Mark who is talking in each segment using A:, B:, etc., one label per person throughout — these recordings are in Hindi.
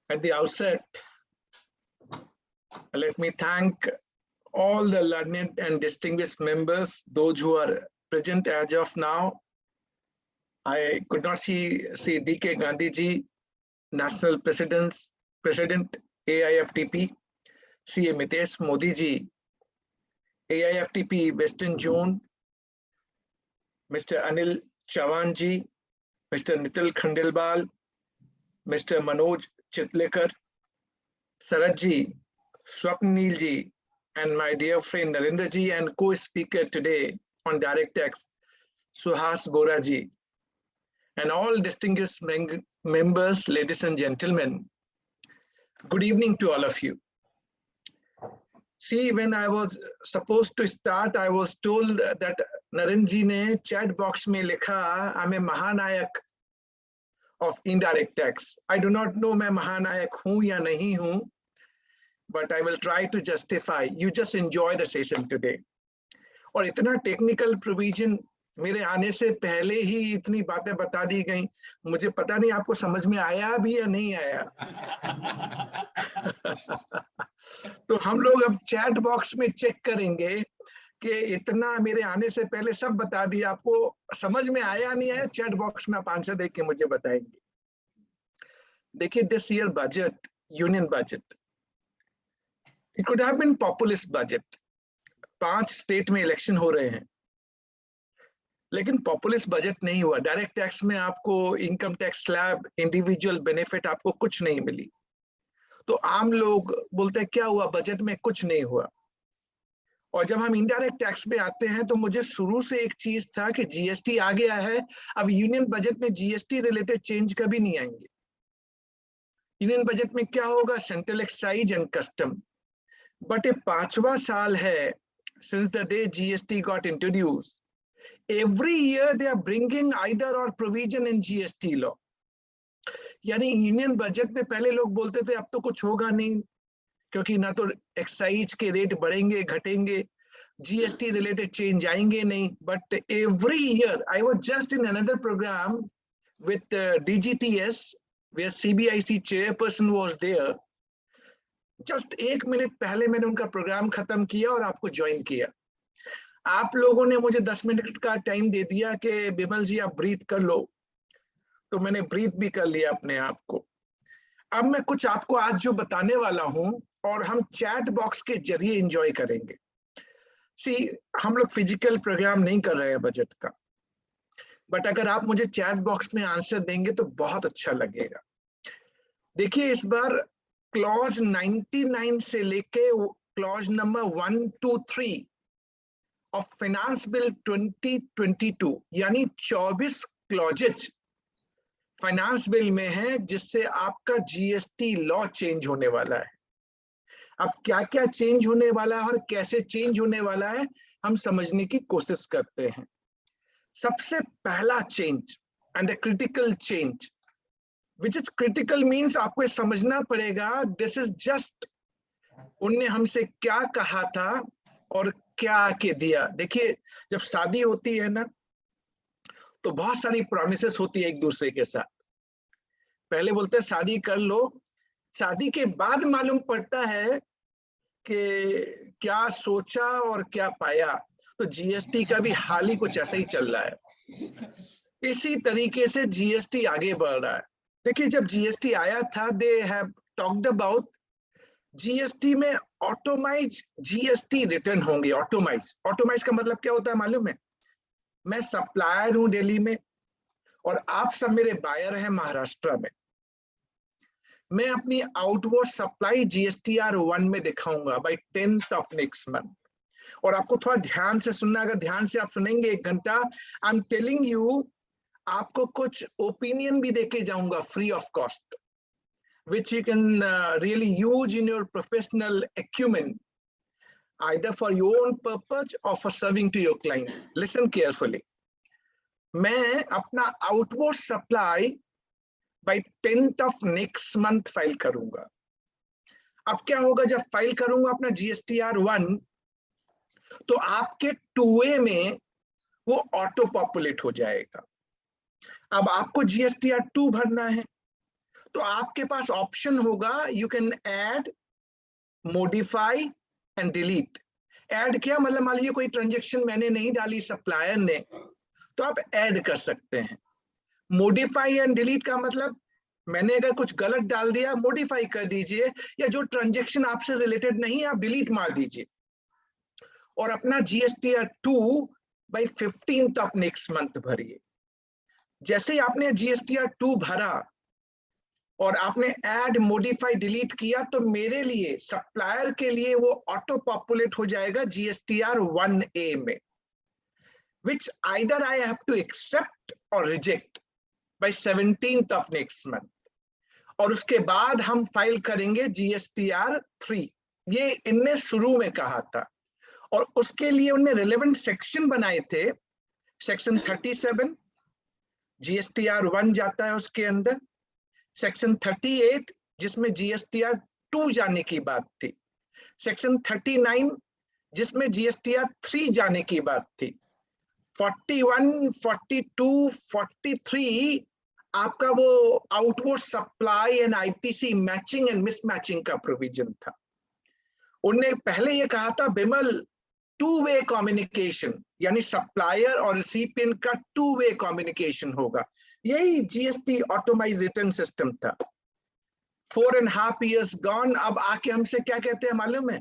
A: At the outset, let me thank all the learned and distinguished members, those who are present as of now. I could not see D.K. Gandhi ji, National President AIFTP, CA Mitesh Modi ji, AIFTP Western Zone, Mr. Anil Chavan ji, Mr. Nitil Khandelwal, Mr. Manoj Chitlekar, Saraj ji, Swapnil ji, and my dear friend Narendra ji, and co-speaker today on Direct Tax, Suhas Bora ji, and all distinguished members, ladies and gentlemen. Good evening to all of you. See, when I was supposed to start, I was told that Narendra ji ne chat box mein likha, I'm a Mahanayak of indirect tax. I do not know मैं महानायक हूँ या नहीं हूँ, but I will try to justify. You just enjoy the session today. और इतना technical provision मेरे आने से पहले ही इतनी बातें बता दी गई, मुझे पता नहीं आपको समझ में आया भी या नहीं आया। तो हम लोग अब चैट बॉक्स में चेक करेंगे कि इतना मेरे आने से पहले सब बता दिया, आपको समझ में आया नहीं आया, चैट बॉक्स में आप आंसर देके मुझे बताएंगे। देखिए, this year budget, union budget, it could have been populist budget. 5 state में इलेक्शन हो रहे हैं, लेकिन पॉपुलिस्ट बजट नहीं हुआ। डायरेक्ट टैक्स में आपको income tax slab, individual benefit आपको कुछ नहीं मिली। तो आम लोग बोलते हैं क्या हुआ, बजट में कुछ नहीं हुआ। और जब हम इनडायरेक्ट टैक्स में आते हैं तो मुझे शुरू से एक चीज था कि जीएसटी आ गया है, अब यूनियन बजट में जीएसटी रिलेटेड चेंज कभी नहीं आएंगे। यूनियन बजट में क्या होगा, central excise and custom. But ये 5वां साल है since the day GST got introduced. Every year they are bringing either or provision in GST law. यानी यूनियन बजट में पहले लोग बोलते थे अब तो कुछ होगा नहीं, क्योंकि ना तो एक्साइज के रेट बढ़ेंगे घटेंगे, जीएसटी रिलेटेड चेंज आएंगे नहीं। But every year, I was just in another programme with DGTS where CBIC chairperson was there. Just 1 minute पहले मैंने उनका प्रोग्राम खत्म किया और आपको ज्वाइन किया। आप लोगों ने मुझे 10 मिनट का टाइम दे दिया कि बिमल जी आप ब्रीथ कर लो, तो मैंने ब्रीथ भी कर लिया अपने आप को। अब मैं कुछ आपको आज जो बताने वाला हूं और हम चैट बॉक्स के जरिए एंजॉय करेंगे। सी, हम लोग फिजिकल प्रोग्राम नहीं कर रहे हैं बजट का, बट अगर आप मुझे चैट बॉक्स में आंसर देंगे तो बहुत अच्छा लगेगा। देखिए, इस बार क्लॉज 99 से लेके clause number 1 to 3 of finance bill 2022, यानी 24 क्लॉजेज फाइनेंस बिल में है, जिससे आपका जीएसटी लॉ चेंज होने वाला है। अब क्या क्या चेंज होने वाला है और कैसे चेंज होने वाला है, हम समझने की कोशिश करते हैं। सबसे पहला change and the critical change, which is critical means आपको समझना पड़ेगा, दिस इज जस्ट उनने हमसे क्या कहा था और क्या आके दिया। देखिए, जब शादी होती है ना, तो बहुत सारी प्रॉमिसेस होती है एक दूसरे के साथ। पहले बोलते हैं शादी कर लो, शादी के बाद मालूम पड़ता है कि क्या सोचा और क्या पाया। तो जीएसटी का भी हाल ही कुछ ऐसा ही चल रहा है। इसी तरीके से जीएसटी आगे बढ़ रहा है। देखिए, जब जीएसटी आया था, they have talked about GST में ऑटोमाइज जीएसटी रिटर्न होंगे। ऑटोमाइज का मतलब क्या होता है मालूम है? मैं सप्लायर हूं दिल्ली में और आप सब मेरे बायर हैं महाराष्ट्र में। मैं अपनी आउटवर्ड सप्लाई GSTR 1 में दिखाऊंगा bye 10th of next month। और आपको थोड़ा ध्यान से सुनना, अगर ध्यान से आप सुनेंगे 1 घंटा, आई एम टेलिंग यू, आपको कुछ ओपिनियन भी देके जाऊंगा free of cost, which you can really use in your professional acumen, either for your own purpose or for serving to your client. Listen carefully. मैं अपना outward supply bye 10th of next month file करूंगा। अब क्या होगा, जब फाइल करूंगा अपना GSTR 1, तो आपके 2A में वो ऑटो पॉपुलेट हो जाएगा। अब आपको GSTR 2 भरना है, तो आपके पास ऑप्शन होगा, you can add, modify and delete. Add किया मतलब मान लीजिए कोई ट्रांजेक्शन मैंने नहीं डाली, सप्लायर ने, तो आप ऐड कर सकते हैं। मॉडिफाई एंड डिलीट का मतलब मैंने अगर कुछ गलत डाल दिया, मॉडिफाई कर दीजिए, या जो ट्रांजेक्शन आपसे रिलेटेड नहीं है आप डिलीट मार दीजिए। और अपना GSTR 2 by 15th of next month भरिए। जैसे ही आपने GSTR 2 भरा और आपने ऐड, मॉडिफाई, डिलीट किया, तो मेरे लिए, सप्लायर के लिए वो ऑटो पॉपुलेट हो जाएगा GSTR 1A में, which either I have to accept और reject by 17th of next month. और उसके बाद हम फाइल करेंगे GSTR 3। ये इनने शुरू में कहा था, और उसके लिए उन्हें रिलेवेंट सेक्शन बनाए थे। सेक्शन 37 GSTR 1 जाता है उसके अंदर, सेक्शन 38 जिसमें GSTR 2 जाने की बात थी, सेक्शन 39 जिसमें GSTR 3 जाने की बात थी, 41, 42, 43 आपका वो outward supply and ITC matching and mismatching का प्रोविजन था। उन्होंने पहले ये कहा था बिमल 2-वे कम्युनिकेशन, यानी सप्लायर और रिसिपिएंट का 2-वे कम्युनिकेशन होगा। यही GST ऑटोमाइज्ड रिटर्न सिस्टम था। 4.5 years गॉन, अब आके हमसे क्या कहते हैं मालूम है?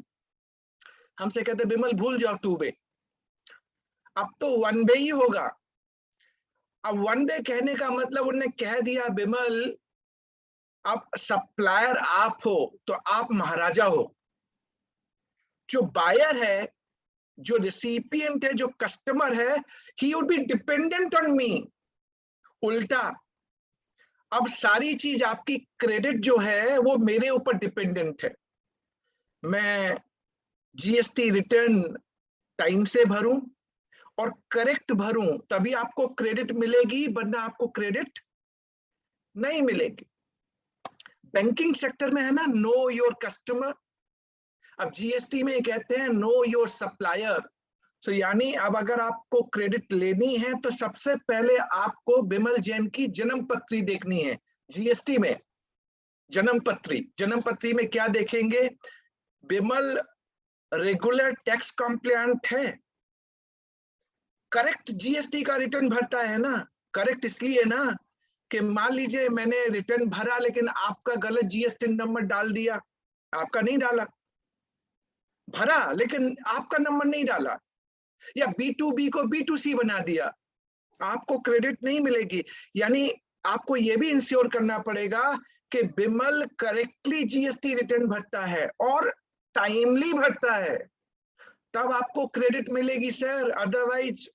A: हमसे कहते हैं बिमल भूल जाओ 2-वे, अब तो 1-वे ही होगा। अब 1-वे कहने का मतलब उन्होंने कह दिया बिमल अब सप्लायर आप हो तो आप महाराजा हो, जो बायर है, जो रिसिपिएंट है, जो कस्टमर है, he would be dependent on me. उल्टा, अब सारी चीज आपकी क्रेडिट जो है वो मेरे ऊपर डिपेंडेंट है। मैं GST रिटर्न टाइम से भरूं और करेक्ट भरूं, तभी आपको क्रेडिट मिलेगी, वरना आपको क्रेडिट नहीं मिलेगी। बैंकिंग सेक्टर में है ना, नो योर कस्टमर। अब GST में कहते हैं नो योर सप्लायर। तो यानी अब अगर आपको क्रेडिट लेनी है तो सबसे पहले आपको बिमल जैन की जन्म पत्री देखनी है। GST में जन्म पत्री में क्या देखेंगे? बिमल रेगुलर टैक्स कॉम्प्लायंट है, करेक्ट GST का रिटर्न भरता है ना। करेक्ट इसलिए ना कि मान लीजिए मैंने रिटर्न भरा लेकिन आपका गलत GST नंबर डाल दिया, आपका नहीं डाला, भरा लेकिन आपका नंबर नहीं डाला, या B2B को B2C बना दिया, आपको क्रेडिट नहीं मिलेगी। यानी आपको यह भी इंश्योर करना पड़ेगा कि बिमल करेक्टली GST रिटर्न भरता है और टाइमली भरता है, तब आपको क्रेडिट मिलेगी सर। अदरवाइज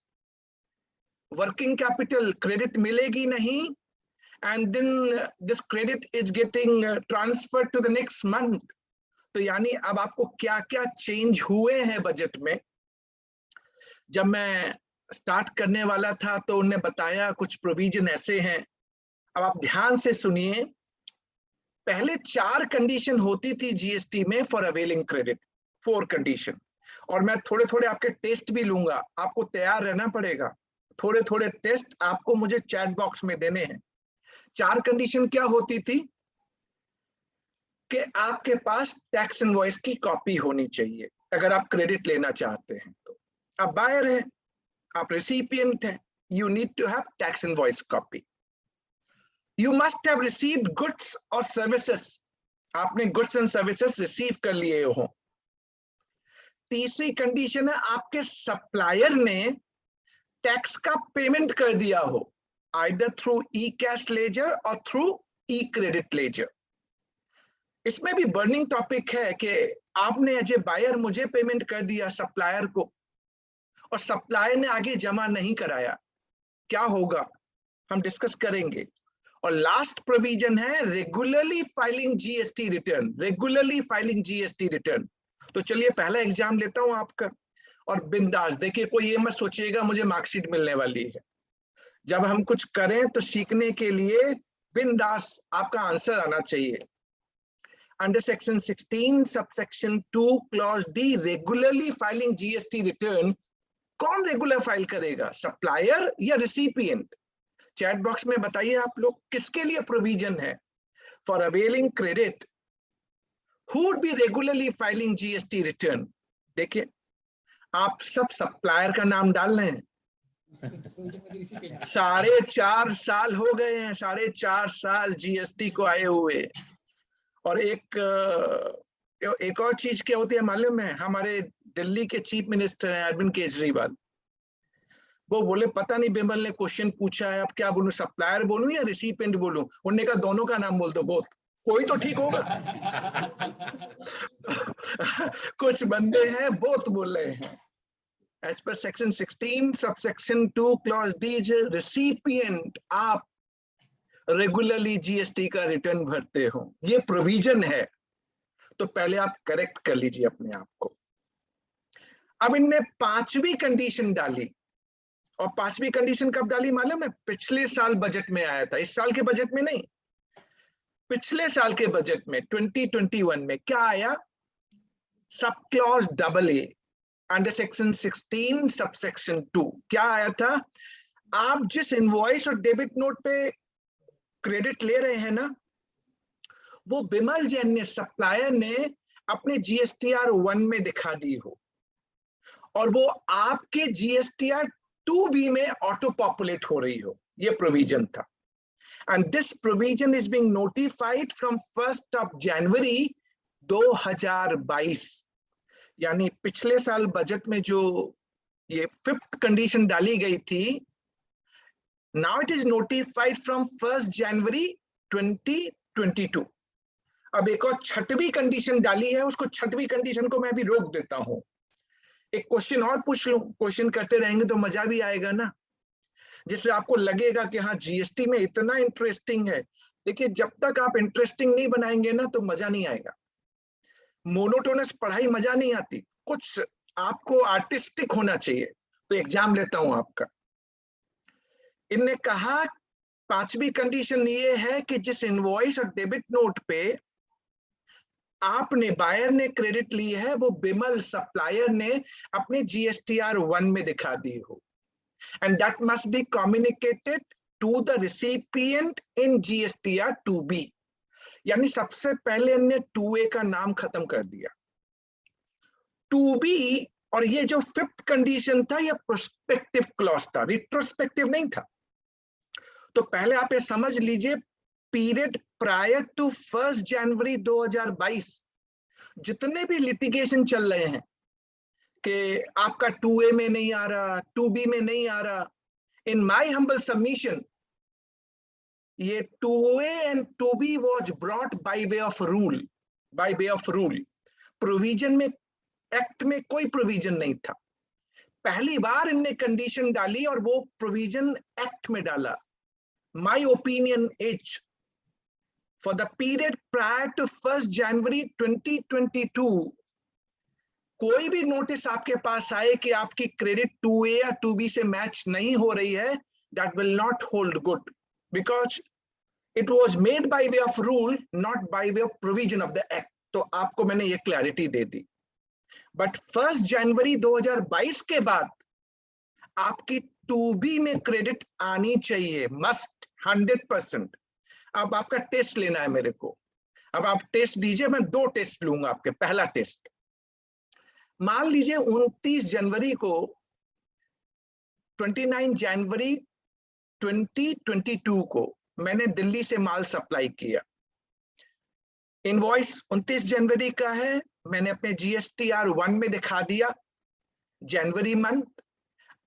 A: वर्किंग कैपिटल क्रेडिट मिलेगी नहीं, and then this credit is getting transfer to the next month. तो यानी अब आपको क्या क्या चेंज हुए हैं बजट में। जब मैं स्टार्ट करने वाला था तो उन्होंने बताया कुछ प्रोविजन ऐसे हैं, अब आप ध्यान से सुनिए। पहले 4 कंडीशन होती थी GST में फॉर अवेलिंग क्रेडिट, 4 कंडीशन, और मैं थोड़े थोड़े आपके टेस्ट भी लूंगा, आपको तैयार रहना पड़ेगा। थोड़े थोड़े टेस्ट आपको मुझे चैट बॉक्स में देने हैं। 4 कंडीशन क्या होती थी? कि आपके पास टैक्स इनवॉइस की कॉपी होनी चाहिए अगर आप क्रेडिट लेना चाहते हैं तो। आप बायर है, आप रिसिपिएंट है, you need to have tax invoice copy. You must have received goods or services. आपने goods and services रिसीव कर लिए हो। तीसरी कंडीशन है आपके सप्लायर ने टैक्स का पेमेंट कर दिया हो, either through e-cash ledger और through e-credit ledger। इसमें भी बर्निंग टॉपिक है कि आपने एज ए बायर मुझे पेमेंट कर दिया सप्लायर को, और सप्लायर ने आगे जमा नहीं कराया, क्या होगा हम डिस्कस करेंगे। और लास्ट प्रोविजन है regularly filing GST return, regularly filing GST return. तो चलिए पहला एग्जाम लेता हूं आपका, और बिंदास देखिए, कोई ये मत सोचिएगा मुझे मार्कशीट मिलने वाली है। जब हम कुछ करें तो सीखने के लिए बिंदास आपका आंसर आना चाहिए। Under section 16 subsection 2 clause D, regularly filing GST return, कौन रेगुलर फाइल करेगा, सप्लायर या रिसिपिएंट? चैट बॉक्स में बताइए आप लोग किसके लिए प्रोविजन है। for availing credit who would be regularly filing GST return. देखिए, आप सब सप्लायर का नाम डाल रहे हैं। 4.5 साल हो गए हैं, 4.5 साल जीएसटी को आए हुए। और एक और चीज क्या होती है मालूम है? हमारे दिल्ली के चीफ मिनिस्टर हैं अरविंद केजरीवाल, वो बोले पता नहीं बिमल ने क्वेश्चन पूछा है, अब क्या बोलूं, सप्लायर बोलूं या रिसिपिएंट बोलूं? उन्होंने कहा दोनों का नाम बोल दो, बोथ, कोई तो ठीक होगा। कुछ बंदे हैं बोथ बोल रहे हैं। As per section 16 subsection 2 clause D, recipient आप रेगुलरली जीएसटी का रिटर्न भरते हो, ये प्रोविजन है। तो पहले आप करेक्ट कर लीजिए अपने आप को। अब इनने 5वीं कंडीशन डाली, और 5वीं कंडीशन कब डाली मालूम है? पिछले साल बजट में आया था, इस साल के बजट में नहीं, पिछले साल के बजट में 2021 में क्या आया? Sub clause AA under section 16 subsection 2 क्या आया था? आप जिस इनवॉइस और डेबिट नोट पे क्रेडिट ले रहे हैं ना, वो बिमल जैन ने, सप्लायर ने अपने GSTR 1 में दिखा दी हो, और वो आपके GSTR 2B में ऑटो पॉपुलेट हो रही हो। ये प्रोविजन था। And this provision is being notified from 1 जनवरी 2022। यानी पिछले साल बजट में जो ये 5th कंडीशन डाली गई थी, now it is notified from 1 जनवरी 2022। अब एक और 6वीं कंडीशन डाली है, उसको 6वीं कंडीशन को मैं भी रोक देता हूं। एक क्वेश्चन और पूछ लूं, क्वेश्चन करते रहेंगे तो मजा भी आएगा ना, जिससे आपको लगेगा कि हाँ जीएसटी में इतना इंटरेस्टिंग है। देखिए, जब तक आप इंटरेस्टिंग नहीं बनाएंगे ना तो मजा नहीं आएगा। मोनोटोनस पढ़ाई मजा नहीं आती, कुछ आपको आर्टिस्टिक होना चाहिए। तो एग्जाम लेता हूं आपका। इनने कहा 5वीं कंडीशन ये है कि जिस इनवॉइस और डेबिट नोट पे आपने, बायर ने क्रेडिट ली है, वो बिमल सप्लायर ने अपने GSTR 1 में दिखा दी हो, and that must be communicated to the recipient in GSTR 2B। यानी सबसे पहले हमने 2A का नाम खत्म कर दिया, 2B। और ये जो 5th कंडीशन था, ये प्रोस्पेक्टिव क्लॉज था, रिट्रोस्पेक्टिव नहीं था। तो पहले आप ये समझ लीजिए, पीरियड प्रायर टू 1 जनवरी 2022 जितने भी लिटिगेशन चल रहे हैं कि आपका 2A में नहीं आ रहा, 2B में नहीं आ रहा, इन माय हम्बल सबमिशन, ये 2A and 2B was brought by way of rule, by way of rule. Provision में, एक्ट में कोई प्रोविजन नहीं था। पहली बार इनने कंडीशन डाली और वो प्रोविजन एक्ट में डाला। My opinion is, for the period prior to 1 January 2022, कोई भी नोटिस आपके पास आए कि आपकी क्रेडिट 2A या 2B से मैच नहीं हो रही है, that will not hold good because it was made by way of rule, not by way of provision of the act. तो आपको मैंने ये क्लैरिटी दे दी। बट 1 जनवरी 2022 के बाद आपकी 2B में क्रेडिट आनी चाहिए, मस्ट, 100%। अब आपका टेस्ट लेना है मेरे को। अब आप टेस्ट दीजिए, मैं 2 टेस्ट लूंगा आपके। पहला टेस्ट, मान लीजिए 29 जनवरी को, 29 जनवरी 2022 को मैंने दिल्ली से माल सप्लाई किया। इनवॉइस 29 जनवरी का है, मैंने अपने GSTR 1 में दिखा दिया जनवरी मंथ।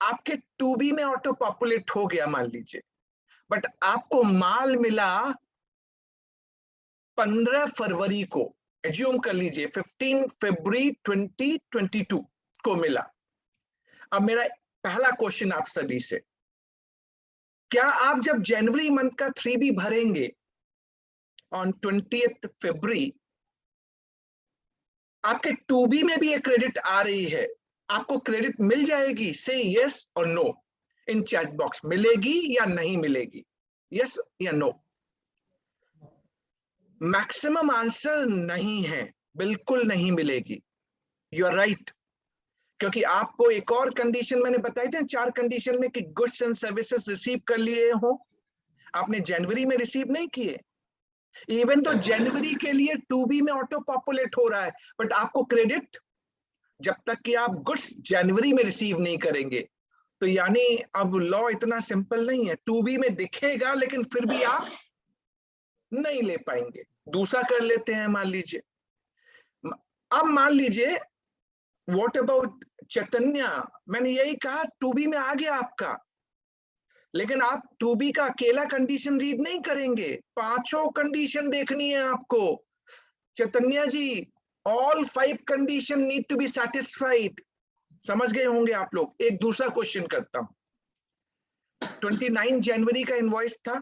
A: आपके 2B में ऑटो पॉपुलेट हो गया मान लीजिए, बट आपको माल मिला 15 फरवरी को, एज्यूम कर लीजिए 15 फरवरी 2022 को मिला। अब मेरा पहला क्वेश्चन आप सभी से, क्या आप जब जनवरी मंथ का 3B भरेंगे ऑन 20th फरवरी, आपके 2B में भी एक क्रेडिट आ रही है, आपको क्रेडिट मिल जाएगी? से यस और नो इन चैट बॉक्स। मिलेगी या नहीं मिलेगी? यस या नो? मैक्सिमम आंसर नहीं है, बिल्कुल नहीं मिलेगी। यू आर राइट, क्योंकि आपको एक और कंडीशन मैंने बताई थी, 4 कंडीशन में कि गुड्स एंड सर्विसेज रिसीव कर लिए हो, आपने जनवरी में रिसीव नहीं किए। इवन तो जनवरी के लिए 2B में ऑटो पॉपुलेट हो रहा है, बट आपको क्रेडिट जब तक कि आप गुड्स जनवरी में रिसीव नहीं करेंगे। तो यानी अब लॉ इतना सिंपल नहीं है, 2B में दिखेगा लेकिन फिर भी आप नहीं ले पाएंगे। दूसरा कर लेते हैं, मान लीजिए, अब मान लीजिए व्हाट अबाउट चैतन्य, मैंने यही कहा 2B में आ गया आपका, लेकिन आप 2B का अकेला कंडीशन रीड नहीं करेंगे, पांचों कंडीशन देखनी है आपको। Chaitanya ji, all 5 condition need to be satisfied. समझ गए होंगे आप लोग। एक दूसरा क्वेश्चन करता हूं। 29 जनवरी का इनवॉइस था,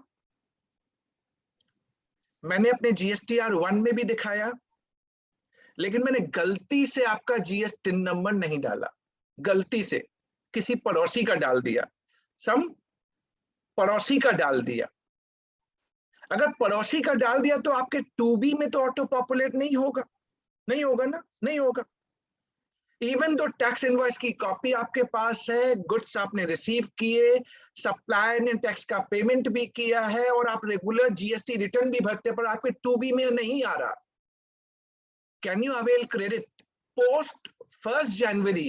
A: मैंने अपने GSTR1 में भी दिखाया, लेकिन मैंने गलती से आपका GSTIN नंबर नहीं डाला, गलती से किसी पड़ोसी का डाल दिया, सम पड़ोसी का डाल दिया। अगर पड़ोसी का डाल दिया तो आपके 2B में तो ऑटो पॉपुलेट नहीं होगा, नहीं होगा ना, नहीं होगा। इवन दो टैक्स इनवॉइस की कॉपी आपके पास है, गुड्स आपने रिसीव किए, सप्लायर ने टैक्स का पेमेंट भी किया है, और आप रेगुलर GST रिटर्न भी भरते, पर आपके 2B में नहीं आ रहा। Can you avail credit post 1 जनवरी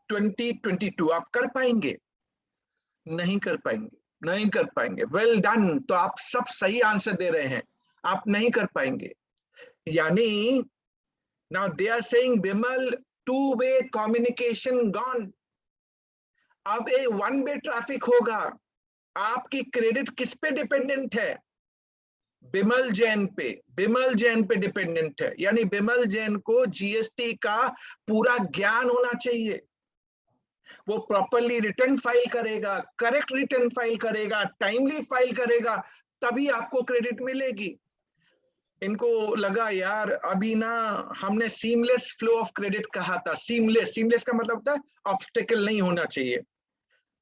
A: 2022? आप कर पाएंगे? नहीं कर पाएंगे, नहीं कर पाएंगे। वेल डन, तो आप सब सही आंसर दे रहे हैं, आप नहीं कर पाएंगे। यानी now they are saying Bimal, 2-वे कम्युनिकेशन गॉन। अब ये 1-वे ट्रैफिक होगा। आपकी क्रेडिट किस पे डिपेंडेंट है? बिमल जैन पे, बिमल जैन पे डिपेंडेंट है। यानी बिमल जैन को GST का पूरा ज्ञान होना चाहिए, वो प्रॉपरली रिटर्न फाइल करेगा, करेक्ट रिटर्न फाइल करेगा, टाइमली फाइल करेगा, तभी आपको क्रेडिट मिलेगी। इनको लगा यार अभी ना हमने सीमलेस फ्लो ऑफ क्रेडिट कहा था, सीमलेस, सीमलेस का मतलब होता है ऑब्स्टेकल नहीं होना चाहिए,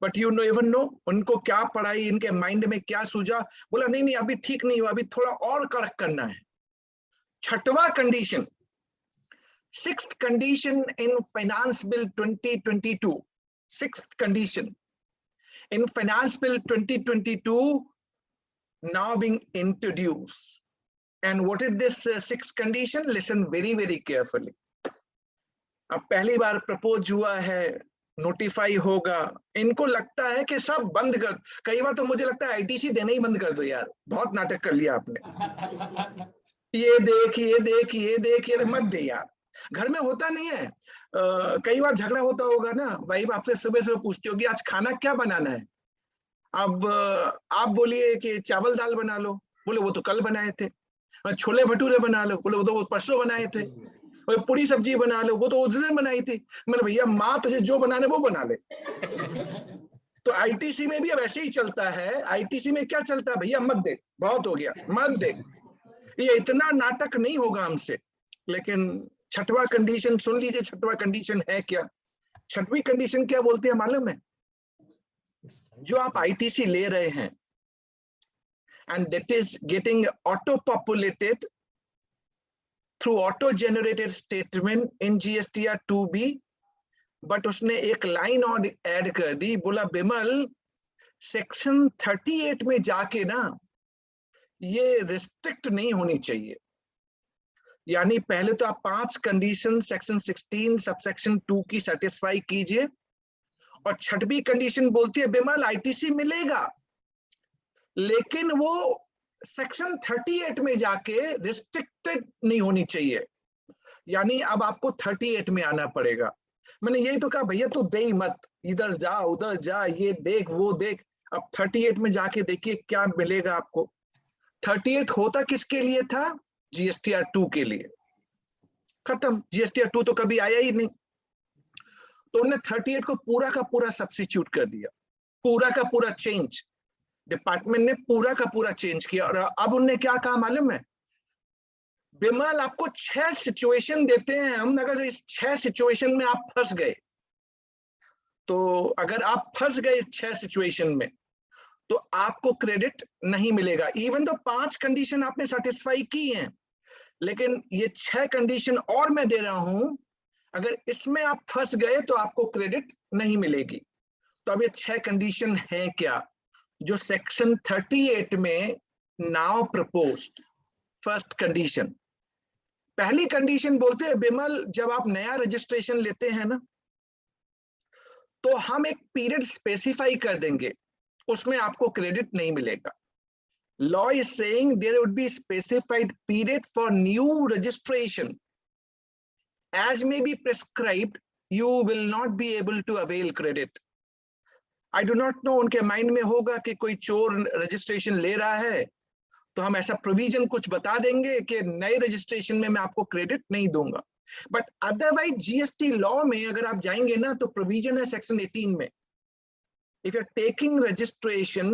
A: but you know even know उनको क्या पढ़ाई, इनके माइंड में क्या सूझा, बोला नहीं नहीं अभी ठीक नहीं हुआ, अभी थोड़ा और कड़क करना है। छठवां condition, 6th condition in Finance Bill 2022, 6th condition in Finance Bill 2022 now being introduced. And what is this 6th condition? Listen very carefully. अब पहली बार प्रपोज हुआ है, नोटिफाई होगा, इनको लगता है कि सब बंद कर, कई बार तो मुझे लगता है ITC देना ही बंद कर दो यार, बहुत नाटक कर लिया आपने। ये देख ये देख ये देख, ये मत दे यार। घर में होता नहीं है, कई बार झगड़ा होता होगा ना, वाइफ आपसे सुबह सुबह पूछती होगी आज खाना क्या बनाना है, अब आप बोलिए कि चावल दाल बना लो, बोले वो तो कल बनाए थे। छोले भटूरे बना लो, बोले वो तो परसों बनाए थे। पूरी सब्जी बना लो, वो तो उस दिन बनाई थी। मैंने भैया माँ तुझे जो बनाने वो बना ले। तो ITC में भी अब ऐसे ही चलता है। ITC में क्या चलता है भैया, मत दे, बहुत हो गया, मत दे, ये इतना नाटक नहीं होगा हमसे। लेकिन छठवां कंडीशन सुन लीजिए, छठवां कंडीशन है क्या? छठवीं कंडीशन क्या बोलते हैं मालूम है? जो आप ITC ले रहे हैं and that is getting auto populated through auto generated statement in GSTR 2B, but उसने एक लाइन और ऐड कर दी, बोला बिमल सेक्शन 38 में जाके ना ये रिस्ट्रिक्ट नहीं होनी चाहिए। यानी पहले तो आप 5 कंडीशन सेक्शन 16 सबसेक्शन 2 की सेटिस्फाई कीजिए, और छठवीं कंडीशन बोलती है बिमल ITC मिलेगा, लेकिन वो सेक्शन 38 में जाके रिस्ट्रिक्टेड नहीं होनी चाहिए। यानी अब आपको 38 में आना पड़ेगा। मैंने यही तो कहा भैया तू दे ही मत, इधर जा उधर जा, ये देख वो देख। अब 38 में जाके देखिए क्या मिलेगा आपको। 38 होता किसके लिए था? GSTR 2 के लिए। खत्म, GSTR 2 तो कभी आया ही नहीं। तो उन्होंने 38 को पूरा का पूरा सब्स्टिट्यूट कर दिया, पूरा का पूरा चेंज, डिपार्टमेंट ने पूरा का पूरा चेंज किया। और अब उन्होंने क्या कहा मालूम है? बिमल आपको 6 सिचुएशन देते हैं हम, अगर इस 6 सिचुएशन में आप फंस गए, तो अगर आप फंस गए इस 6 सिचुएशन में, तो आपको क्रेडिट नहीं मिलेगा। इवन तो 5 कंडीशन आपने सेटिस्फाई की हैं, लेकिन ये 6 कंडीशन और मैं दे रहा हूं, अगर इसमें आप फंस गए तो आपको क्रेडिट नहीं मिलेगी। तो अब ये 6 कंडीशन हैं क्या, जो सेक्शन 38 में नाउ प्रपोज्ड। फर्स्ट कंडीशन, पहली कंडीशन बोलते हैं बिमल, जब आप नया रजिस्ट्रेशन लेते हैं ना, तो हम एक पीरियड स्पेसिफाई कर देंगे, उसमें आपको क्रेडिट नहीं मिलेगा. Law is saying there would be specified period for new registration. As may be prescribed, you will not be able to avail credit. I do not know उनके माइंड में होगा कि कोई चोर रजिस्ट्रेशन ले रहा है, तो हम ऐसा प्रोविजन कुछ बता देंगे कि नए रजिस्ट्रेशन में मैं आपको क्रेडिट नहीं दूंगा. बट अदरवाइज जीएसटी लॉ में अगर आप जाएंगे ना, तो प्रोविजन है सेक्शन 18 में, if you are taking registration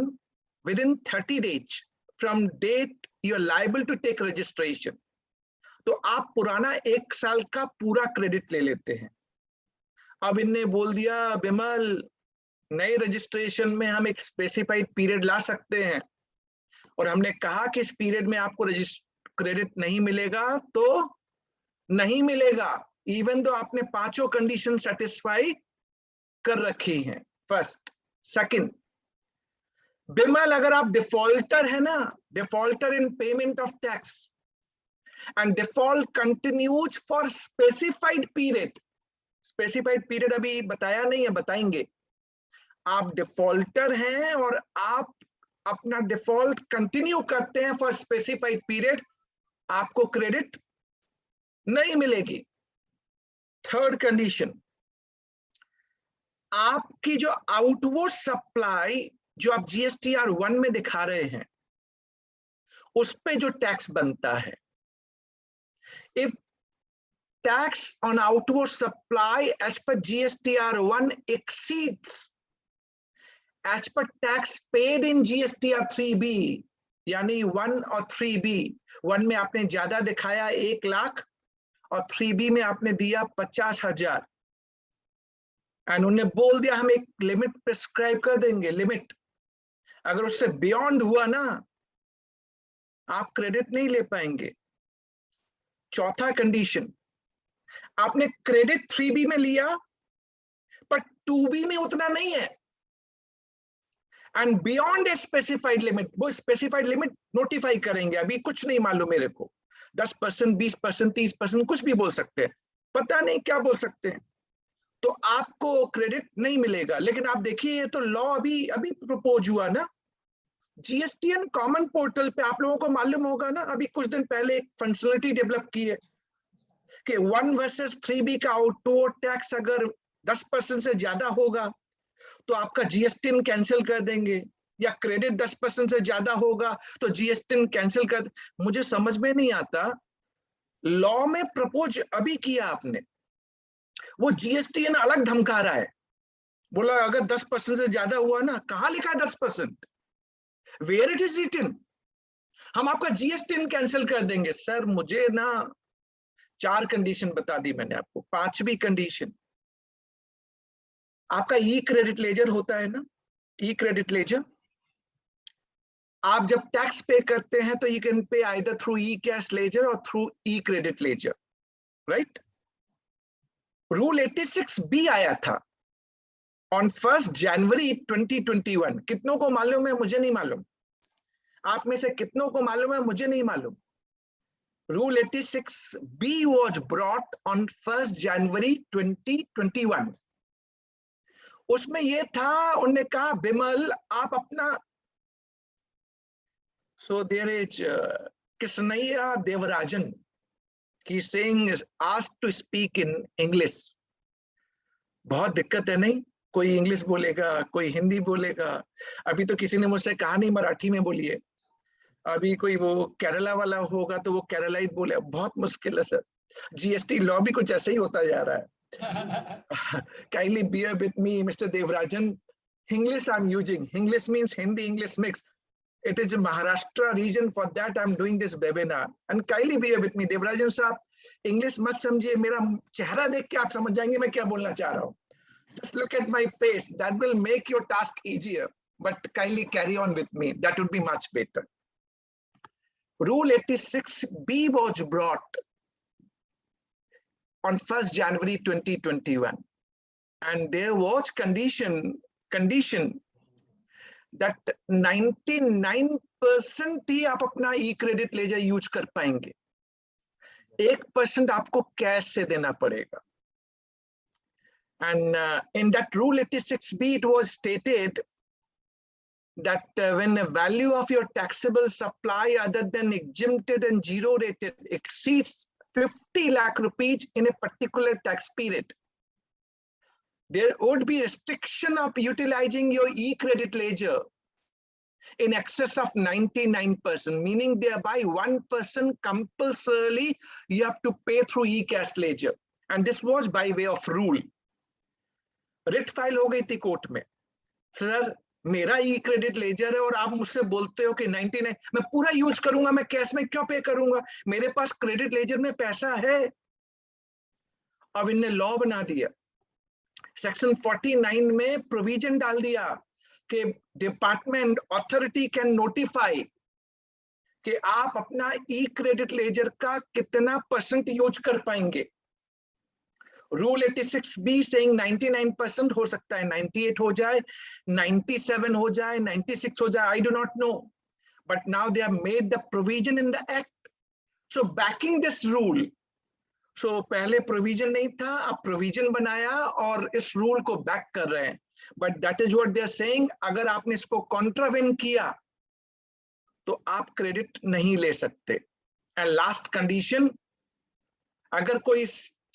A: within 30 days from date you are liable to take registration, तो आप पुराना 1 साल का पूरा क्रेडिट ले लेते हैं. अब इनने बोल दिया बिमल नए रजिस्ट्रेशन में हम एक स्पेसिफाइड पीरियड ला सकते हैं, और हमने कहा कि इस पीरियड में आपको क्रेडिट नहीं मिलेगा, तो नहीं मिलेगा, इवन दो आपने 5 कंडीशन सेटिस्फाई कर रखी हैं. फर्स्ट. सेकंड, बिमल अगर आप डिफॉल्टर है ना, defaulter in payment of tax and default continues for specified period, specified period अभी बताया नहीं है, बताएंगे. आप डिफॉल्टर हैं और आप अपना डिफॉल्ट कंटिन्यू करते हैं फॉर स्पेसिफाइड पीरियड, आपको क्रेडिट नहीं मिलेगी. थर्ड कंडीशन, आपकी जो आउटवर्ड सप्लाई जो आप जीएसटीआर 1 में दिखा रहे हैं, उस पे जो टैक्स बनता है, if tax on outward supply as per GSTR 1 exceeds as per tax paid in GSTR 3B, यानी 1 और 3B, 1 में आपने ज्यादा दिखाया 1 लाख और 3B में आपने दिया 50,000, एंड उन्हें बोल दिया हम एक लिमिट प्रिस्क्राइब कर देंगे. लिमिट अगर उससे बियॉन्ड हुआ ना, आप क्रेडिट नहीं ले पाएंगे. चौथा कंडीशन, आपने क्रेडिट 3B में लिया पर 2B में उतना नहीं है, and beyond a specified limit, वो स्पेसिफाइड लिमिट नोटिफाई करेंगे. अभी कुछ नहीं मालूम मेरे को, 10%, 20%, 30%, कुछ भी बोल सकते हैं, पता नहीं क्या बोल सकते हैं, तो आपको क्रेडिट नहीं मिलेगा. लेकिन आप देखिए, ये तो लॉ अभी अभी प्रपोज हुआ ना, जीएसटीएन कॉमन पोर्टल पे. आप लोगों को मालूम होगा ना, अभी कुछ दिन पहले एक फंक्शनलिटी डेवलप की है कि 1 वर्सेस 3B का आउटवर्ड टैक्स अगर 10% से ज्यादा होगा तो आपका जीएसटीएन कैंसिल कर देंगे, या क्रेडिट 10% से ज्यादा होगा तो जीएसटीएन कैंसिल कर. मुझे समझ में नहीं आता, लॉ में प्रपोज अभी किया आपने, वो जीएसटीएन अलग धमका रहा है, बोला अगर 10% से ज्यादा हुआ ना, कहां लिखा है 10%, वेयर इट इज रिटन, हम आपका जीएसटीएन कैंसिल कर देंगे. सर मुझे ना 4 कंडीशन बता दी मैंने आपको. 5वीं कंडीशन, आपका ई क्रेडिट लेजर होता है ना, ई क्रेडिट लेजर, आप जब टैक्स पे करते हैं तो you can pay either through e cash ledger और through e credit ledger, right. Rule 86B आया था ऑन 1 जनवरी 2021. कितनों को मालूम है? मुझे नहीं मालूम. आप में से कितनों को मालूम है? मुझे नहीं मालूम. Rule 86B was brought on 1 जनवरी 2021. उसमें ये था, उन्होंने कहा बिमल आप अपना, so there is Kisnaiya Devarajan, he is saying is asked to speak in English. बहुत दिक्कत है नहीं, कोई इंग्लिश बोलेगा, कोई हिंदी बोलेगा. अभी तो किसी ने मुझसे कहा नहीं मराठी में बोलिए, अभी कोई वो केरला वाला होगा तो वो केरलाइट बोले, बहुत मुश्किल है सर. जीएसटी लॉ भी कुछ ऐसे ही होता जा रहा है. Kindly bear with me, Mr. Devarajan. English I'm using. English means Hindi, English mix. It is a Maharashtra region, for that I'm doing this webinar. And kindly bear with me, Devarajan साहब, English मत समझिए, मेरा चेहरा देख के आप समझ जाएंगे मैं क्या बोलना चाह रहा हूँ. Just look at my face. That will make your task easier. But kindly carry on with me. That would be much better. Rule 86B was brought on 1 January 2021, and there was condition that 99% ही आप अपना ई क्रेडिट लेजर यूज कर पाएंगे, 1% आपको कैश से देना पड़ेगा. And in that rule 86B it was stated that when the value of your taxable supply other than exempted and zero rated exceeds 50 lakh rupees in a particular tax period, there would be restriction of utilizing your e-credit ledger in excess of 99%, meaning thereby 1% compulsorily you have to pay through e-cash ledger. And this was by way of rule. Writ file हो गई थी कोर्ट में, सर मेरा ई क्रेडिट लेजर है और आप मुझसे बोलते हो कि 99 मैं पूरा यूज करूंगा, मैं कैश में क्यों पे करूंगा, मेरे पास क्रेडिट लेजर में पैसा है. अब इनने लॉ बना दिया, सेक्शन 49 में प्रोविजन डाल दिया कि डिपार्टमेंट अथॉरिटी कैन नोटिफाई कि आप अपना ई क्रेडिट लेजर का कितना % यूज कर पाएंगे. रूल 86B saying 99% हो सकता है 98 हो जाए, 97 हो जाए, 96 हो जाए, I do not know. But now they have made the provision in the act. So backing this rule, so पहले provision नहीं था, अब provision बनाया और इस rule को back कर रहे हैं. But that is what they are saying, अगर आपने इसको contravene किया तो आप credit नहीं ले सकते. And last condition, अगर कोई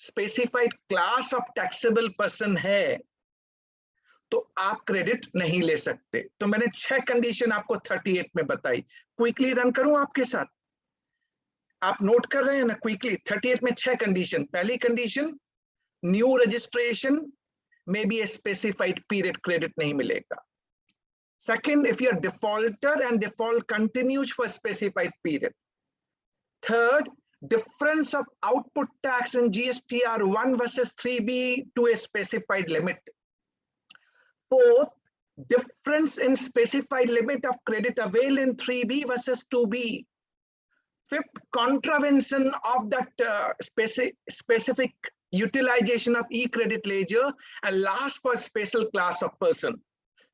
A: specified class of taxable person है तो आप क्रेडिट नहीं ले सकते. तो मैंने 6 कंडीशन आपको 38 में बताई. क्विकली रन करूं आपके साथ, आप नोट कर रहे हैं ना क्विकली. 38 में 6 कंडीशन. पहली कंडीशन, न्यू रजिस्ट्रेशन में be a specified period credit नहीं मिलेगा. Second, if you are defaulter and default continues for specified period. Third, difference of output tax and GST are 1 versus 3B to a specified limit. Fourth, difference in specified limit of credit avail in 3B versus 2B. Fifth, contravention of that specific utilization of e-credit ledger. And last, for special class of person.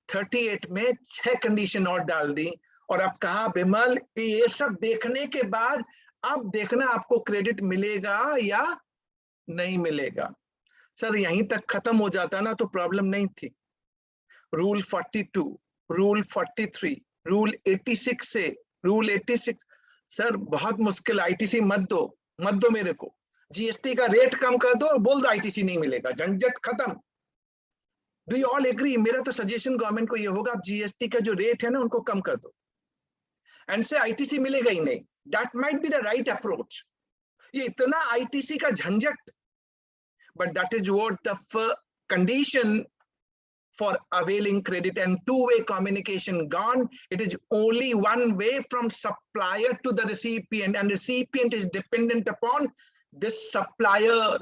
A: 38 में 6 कंडीशन और डाल दी और अब कहा बिमल ये सब देखने के बाद अब देखना आपको क्रेडिट मिलेगा या नहीं मिलेगा. सर यहीं तक खत्म हो जाता ना तो प्रॉब्लम नहीं थी. रूल 42, रूल 43, रूल 86 से रूल 86, सर बहुत मुश्किल. आईटीसी मत दो मेरे को, जीएसटी का रेट कम कर दो और बोल दो आईटीसी नहीं मिलेगा, झंझट खत्म. Do you all agree? मेरा तो सजेशन गवर्नमेंट को ये होगा, आप जीएसटी का जो रेट है ना उनको कम कर दो एंड से आईटीसी मिलेगा ही नहीं. That might be the right approach. ये इतना आईटीसी का झंझट, but that is what the condition for availing credit and two-way communication gone. It is only one way from supplier to the recipient, and the recipient is dependent upon this supplier.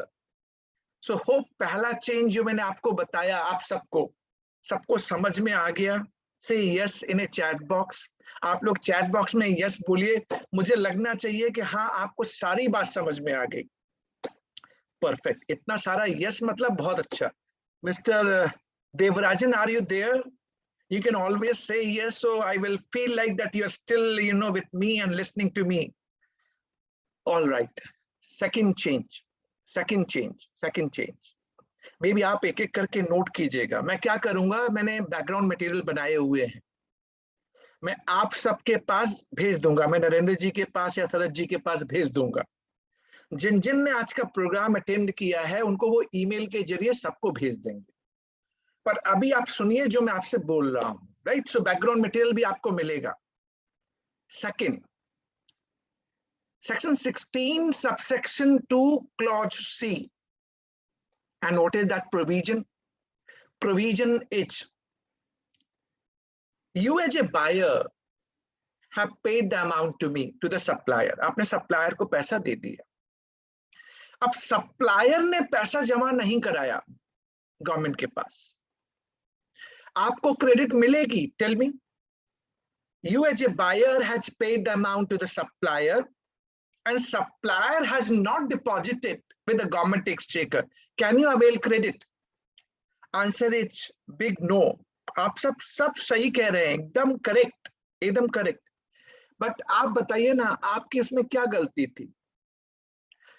A: So hope पहला change जो मैंने आपको बताया आप सबको समझ में आ गया. Say yes in a chat box. आप लोग चैट बॉक्स में यस बोलिए, मुझे लगना चाहिए कि हाँ आपको सारी बात समझ में आ गई. परफेक्ट. इतना सारा यस मतलब बहुत अच्छा. Mister Devarajan, are you there? You can always say yes, so I will feel like that you are still, with me and listening to me. All right. Second change. Maybe आप एक एक करके नोट कीजिएगा. मैं क्या करूंगा, मैंने बैकग्राउंड मटेरियल बनाए हुए हैं, मैं आप सबके पास भेज दूंगा. मैं नरेंद्र जी के पास या शरद जी के पास भेज दूंगा. जिन ने आज का प्रोग्राम अटेंड किया है उनको वो ईमेल के जरिए सबको भेज देंगे. पर अभी आप सुनिए जो मैं आपसे बोल रहा हूं. राइट. सो बैकग्राउंड मटेरियल भी आपको मिलेगा. Second, section 16 subsection 2 clause C. And what is that provision? Provision H. You as a buyer have paid the amount to me, to the supplier. आपने supplier को पैसा दे दिया. अब supplier ने पैसा जमा नहीं कराया गवर्नमेंट के पास, आपको क्रेडिट मिलेगी? Tell me. You as a buyer has paid the amount to the supplier and supplier has not deposited with the government exchequer. Can you avail credit? Answer is big no. आप सब सही कह रहे हैं, एकदम करेक्ट, एकदम करेक्ट। बट आप बताइए ना, आपकी इसमें क्या गलती थी?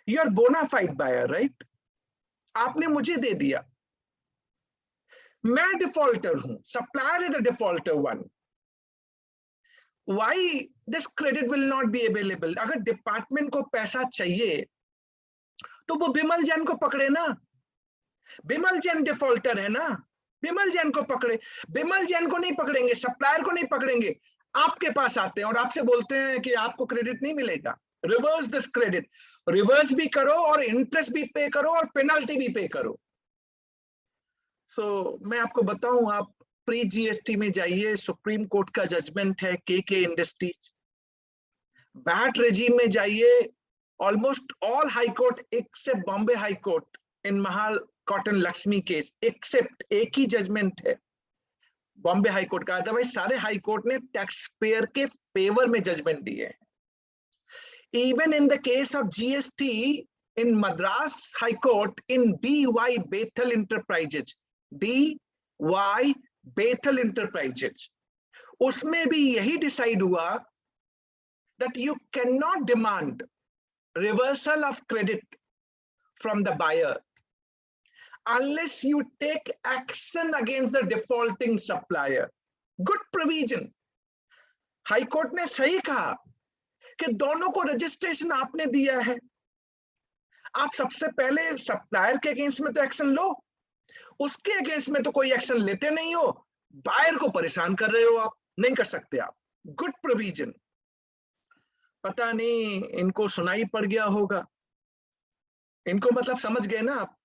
A: You are bonafide buyer, right? आपने मुझे दे दिया, मैं डिफॉल्टर हूं, supplier is the defaulter one. Why this credit will not be available? अगर डिपार्टमेंट को पैसा चाहिए तो वो बिमल जैन को पकड़े ना, बिमल जैन डिफॉल्टर है ना, बिमल जैन को पकड़े। बिमल जैन को नहीं पकड़ेंगे, सप्लायर को नहीं पकड़ेंगे, आपके पास आते हैं और आपसे बोलते हैं कि आपको क्रेडिट नहीं मिलेगा। रिवर्स दिस क्रेडिट, रिवर्स भी करो और इंटरेस्ट भी पे करो और पेनल्टी भी पे करो। मैं आपको बताऊं, आप प्री जीएसटी में जाइए, सुप्रीम कोर्ट का जजमेंट है के इंडस्ट्रीज। वैट रेजीम में जाइए, almost all high court except Bombay high court in Mahal cotton Lakshmi case, except एक ही जजमेंट है बॉम्बे हाई कोर्ट का, अदरवाइज सारे हाई कोर्ट ने टैक्स पेयर के फेवर में जजमेंट दिए हैं। Even in the case of GST in Madras high court in DY Bethel enterprises, DY Bethel enterprises, उसमें भी यही डिसाइड हुआ that you cannot demand reversal of credit from the buyer unless you take action against the defaulting supplier. Good provision. High court ने सही कहा कि दोनों को रजिस्ट्रेशन आपने दिया है, आप सबसे पहले सप्लायर के अगेंस्ट में तो एक्शन लो, उसके अगेंस्ट में तो कोई एक्शन लेते नहीं हो, बायर को परेशान कर रहे हो, आप नहीं कर सकते आप। Good provision. पता नहीं इनको सुनाई पड़ गया होगा, इनको मतलब समझ गए ना आप,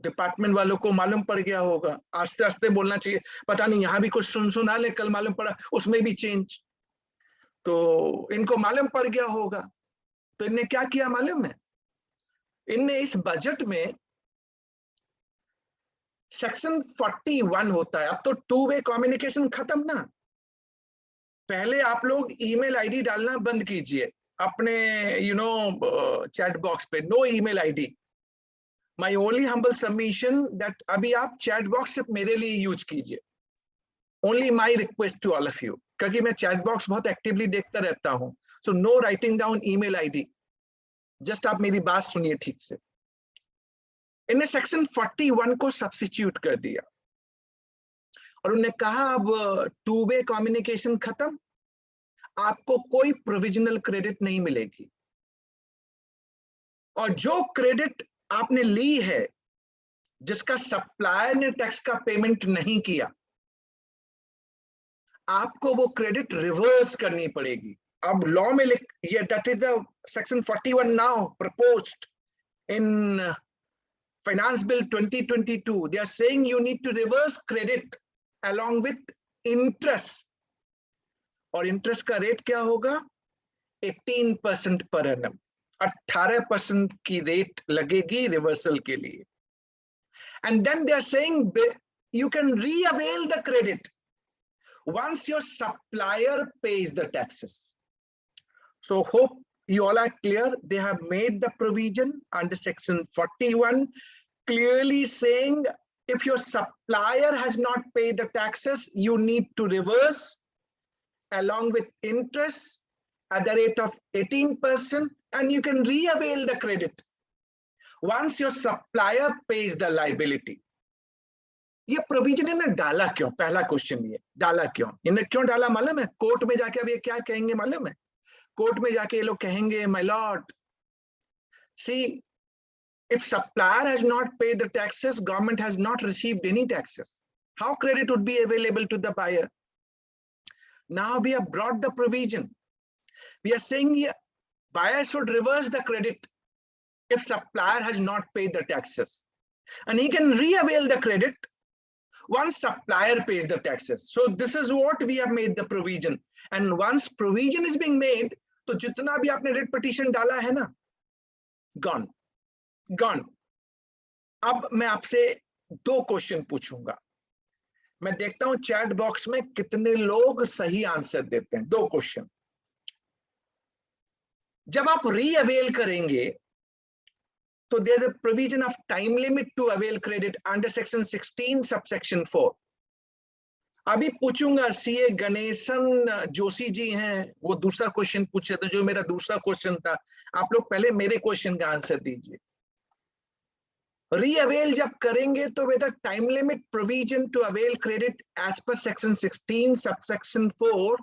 A: डिपार्टमेंट वालों को मालूम पड़ गया होगा। आस्ते आस्ते बोलना चाहिए, पता नहीं यहां भी कुछ सुना ले, कल मालूम पड़ा उसमें भी चेंज, तो इनको मालूम पड़ गया होगा। तो इनने क्या किया मालूम है? इनने इस बजट में सेक्शन 41 होता है, अब तो टू वे कम्युनिकेशन खत्म ना। पहले आप लोग ईमेल आईडी डालना बंद कीजिए अपने चैट बॉक्स पे, no email ID. My only humble submission that अभी आप चैट बॉक्स सिर्फ मेरे लिए यूज कीजिए, only my request to all of you, क्योंकि मैं चैट बॉक्स बहुत एक्टिवली देखता रहता हूं। So no writing down email ID, just आप मेरी बात सुनिए ठीक से। इन्हें सेक्शन 41 को सब्स्टिट्यूट कर दिया और उन्हें कहा अब टू वे कम्युनिकेशन खत्म, आपको कोई प्रोविजनल क्रेडिट नहीं मिलेगी, और जो क्रेडिट आपने ली है जिसका सप्लायर ने टैक्स का पेमेंट नहीं किया, आपको वो क्रेडिट रिवर्स करनी पड़ेगी। अब लॉ में लिख, ये that is the section 41 now proposed in finance bill 2022। They are saying you need to reverse credit along with interest, और इंटरेस्ट का रेट क्या होगा? 18% पर एनम, 18% की रेट लगेगी रिवर्सल के लिए। And then they are saying you can re-avail the credit once your supplier pays the taxes. So hope you all are clear. They have made the provision under section 41 clearly saying if your supplier has not paid the taxes, you need to reverse along with interest at the rate of 18%, and you can re-avail the credit once your supplier pays the liability. ये प्रोविजन इन्हें डाला क्यों? पहला क्वेश्चन ये डाला क्यों, इन्हें क्यों डाला मालूम है? कोर्ट में जाके अब ये क्या कहेंगे मालूम है? कोर्ट में जाके ये लोग कहेंगे, my lord, see, if supplier has not paid the taxes, government has not received any taxes, how credit would be available to the buyer? Now we have brought the provision. We are saying here, buyer should reverse the credit if supplier has not paid the taxes, and he can re-avail the credit once supplier pays the taxes. So this is what we have made the provision, and once provision is being made, तो जितना भी आपने रिट पिटीशन डाला है ना, gone. गॉन। अब मैं आपसे दो क्वेश्चन पूछूंगा, मैं देखता हूं चैट बॉक्स में कितने लोग सही आंसर देते हैं। दो क्वेश्चन। जब आप रीअवेल करेंगे तो there is a provision of time limit to avail credit under section 16 subsection 4। अभी पूछूंगा, सीए गणेशन जोशी जी हैं, वो दूसरा क्वेश्चन पूछे थे, जो मेरा दूसरा क्वेश्चन था। आप लोग पहले मेरे क्वेश्चन का आंसर दीजिए। रीअवेल जब करेंगे तो with time limit provision to avail credit as per section 16 subsection 4,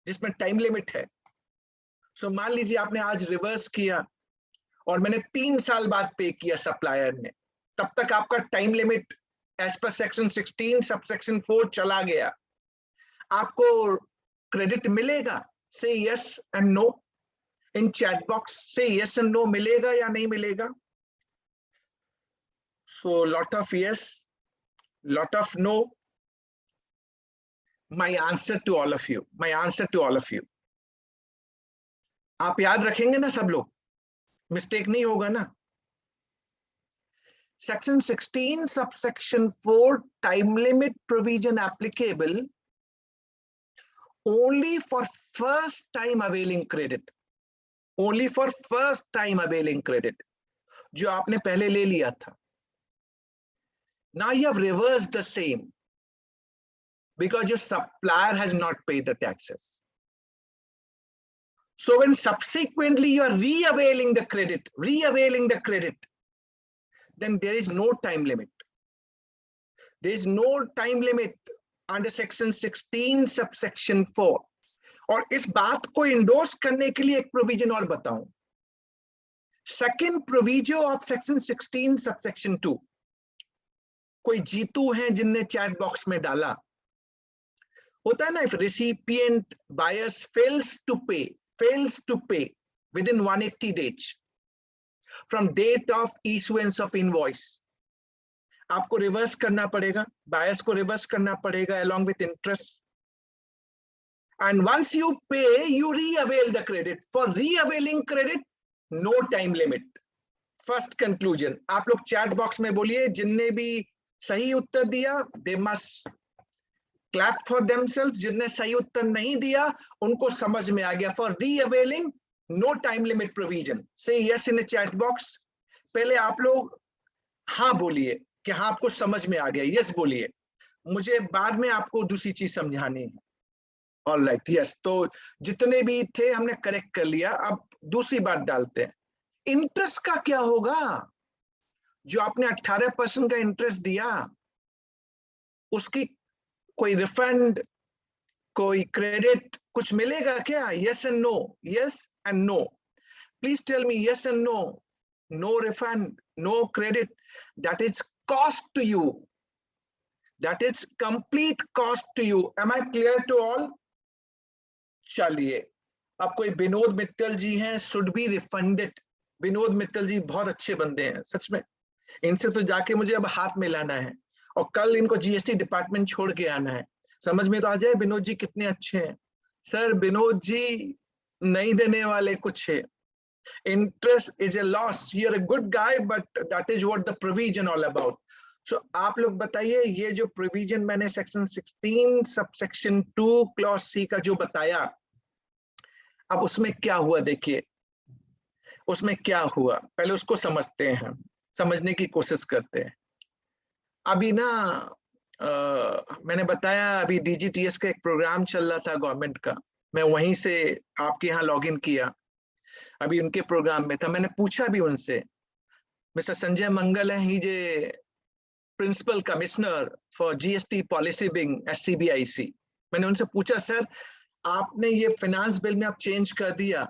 A: जिसमें टाइम लिमिट है। सो मान लीजिए आपने आज रिवर्स किया और मैंने 3 साल बाद पे किया सप्लायर ने, तब तक आपका time limit as per section 16 subsection 4 चला गया, आपको क्रेडिट मिलेगा? Say yes and no in chat box, say yes and no, मिलेगा या नहीं मिलेगा? So lot of yes, lot of no. My answer to all of you, my answer to all of you. आप याद रखेंगे ना सब लोग? मिस्टेक नहीं होगा ना? Section 16 subsection 4 time limit provision applicable only for first time availing credit, only for first time availing credit, जो आपने पहले ले लिया था. Now you have reversed the same because your supplier has not paid the taxes. So when subsequently you are re-availing the credit, then there is no time limit. There is no time limit under section 16 subsection 4. और इस बात को इंडोर्स करने के लिए एक प्रोविजन और बताऊं. Second proviso of section 16 subsection 2. कोई जीतू हैं जिनने चैट बॉक्स में डाला, होता है ना, if recipient buyers fails to pay within 180 days from date of issuance of invoice, आपको रिवर्स करना पड़ेगा, बायर्स को रिवर्स करना पड़ेगा along with interest. And once you pay, you re-avail the credit. For re-availing credit, no time limit. First conclusion. आप लोग चैट बॉक्स में बोलिए, जिनने भी सही उत्तर दिया, they must clap for themselves. जिनने सही उत्तर नहीं दिया, उनको समझ में आ गया. For re-availing, no time limit provision. Say yes in the chat box. पहले आप लोग हाँ बोलिए कि हाँ आपको समझ में आ गया, yes बोलिए. मुझे बाद में आपको दूसरी चीज समझानी है. All right, yes. तो जितने भी थे हमने करेक्ट कर लिया. अब दूसरी बात डालते हैं. इंटरेस्ट का क्या होगा? जो आपने 18% का इंटरेस्ट दिया, उसकी कोई रिफंड, कोई क्रेडिट, कुछ मिलेगा क्या? Yes and no, yes and no. Please tell me yes and no. No refund, no credit. That is cost to you. That is complete cost to you. Am I clear to all? चलिए, अब कोई विनोद मित्तल जी हैं, should be refunded. Vinod Mittal ji बहुत अच्छे बंदे हैं सच में. इनसे तो जाके मुझे अब हाथ मिलाना है और कल इनको जीएसटी डिपार्टमेंट छोड़ के आना है. समझ में तो आ जाए विनोद जी कितने अच्छे हैं. सर विनोद जी नहीं देने वाले कुछ है. Interest is a loss. You are a good guy, but that is what the provision all about. So आप लोग बताइए, ये जो प्रोविजन मैंने सेक्शन 16 सबसेक्शन 2 क्लॉज सी का जो बताया, अब उसमें क्या हुआ देखिए. उसमें क्या हुआ पहले उसको समझते हैं, समझने की कोशिश करते हैं. अभी ना मैंने बताया, अभी डीजीटीएस का एक प्रोग्राम चल रहा था गवर्नमेंट का. मैं वहीं से आपके यहाँ लॉगिन किया. अभी उनके प्रोग्राम में था. मैंने पूछा भी उनसे. मिस्टर संजय मंगल है, he is principal commissioner for GST policy wing at CBIC. मैंने उनसे पूछा, सर आपने ये फाइनेंस बिल में आप चेंज कर दिया,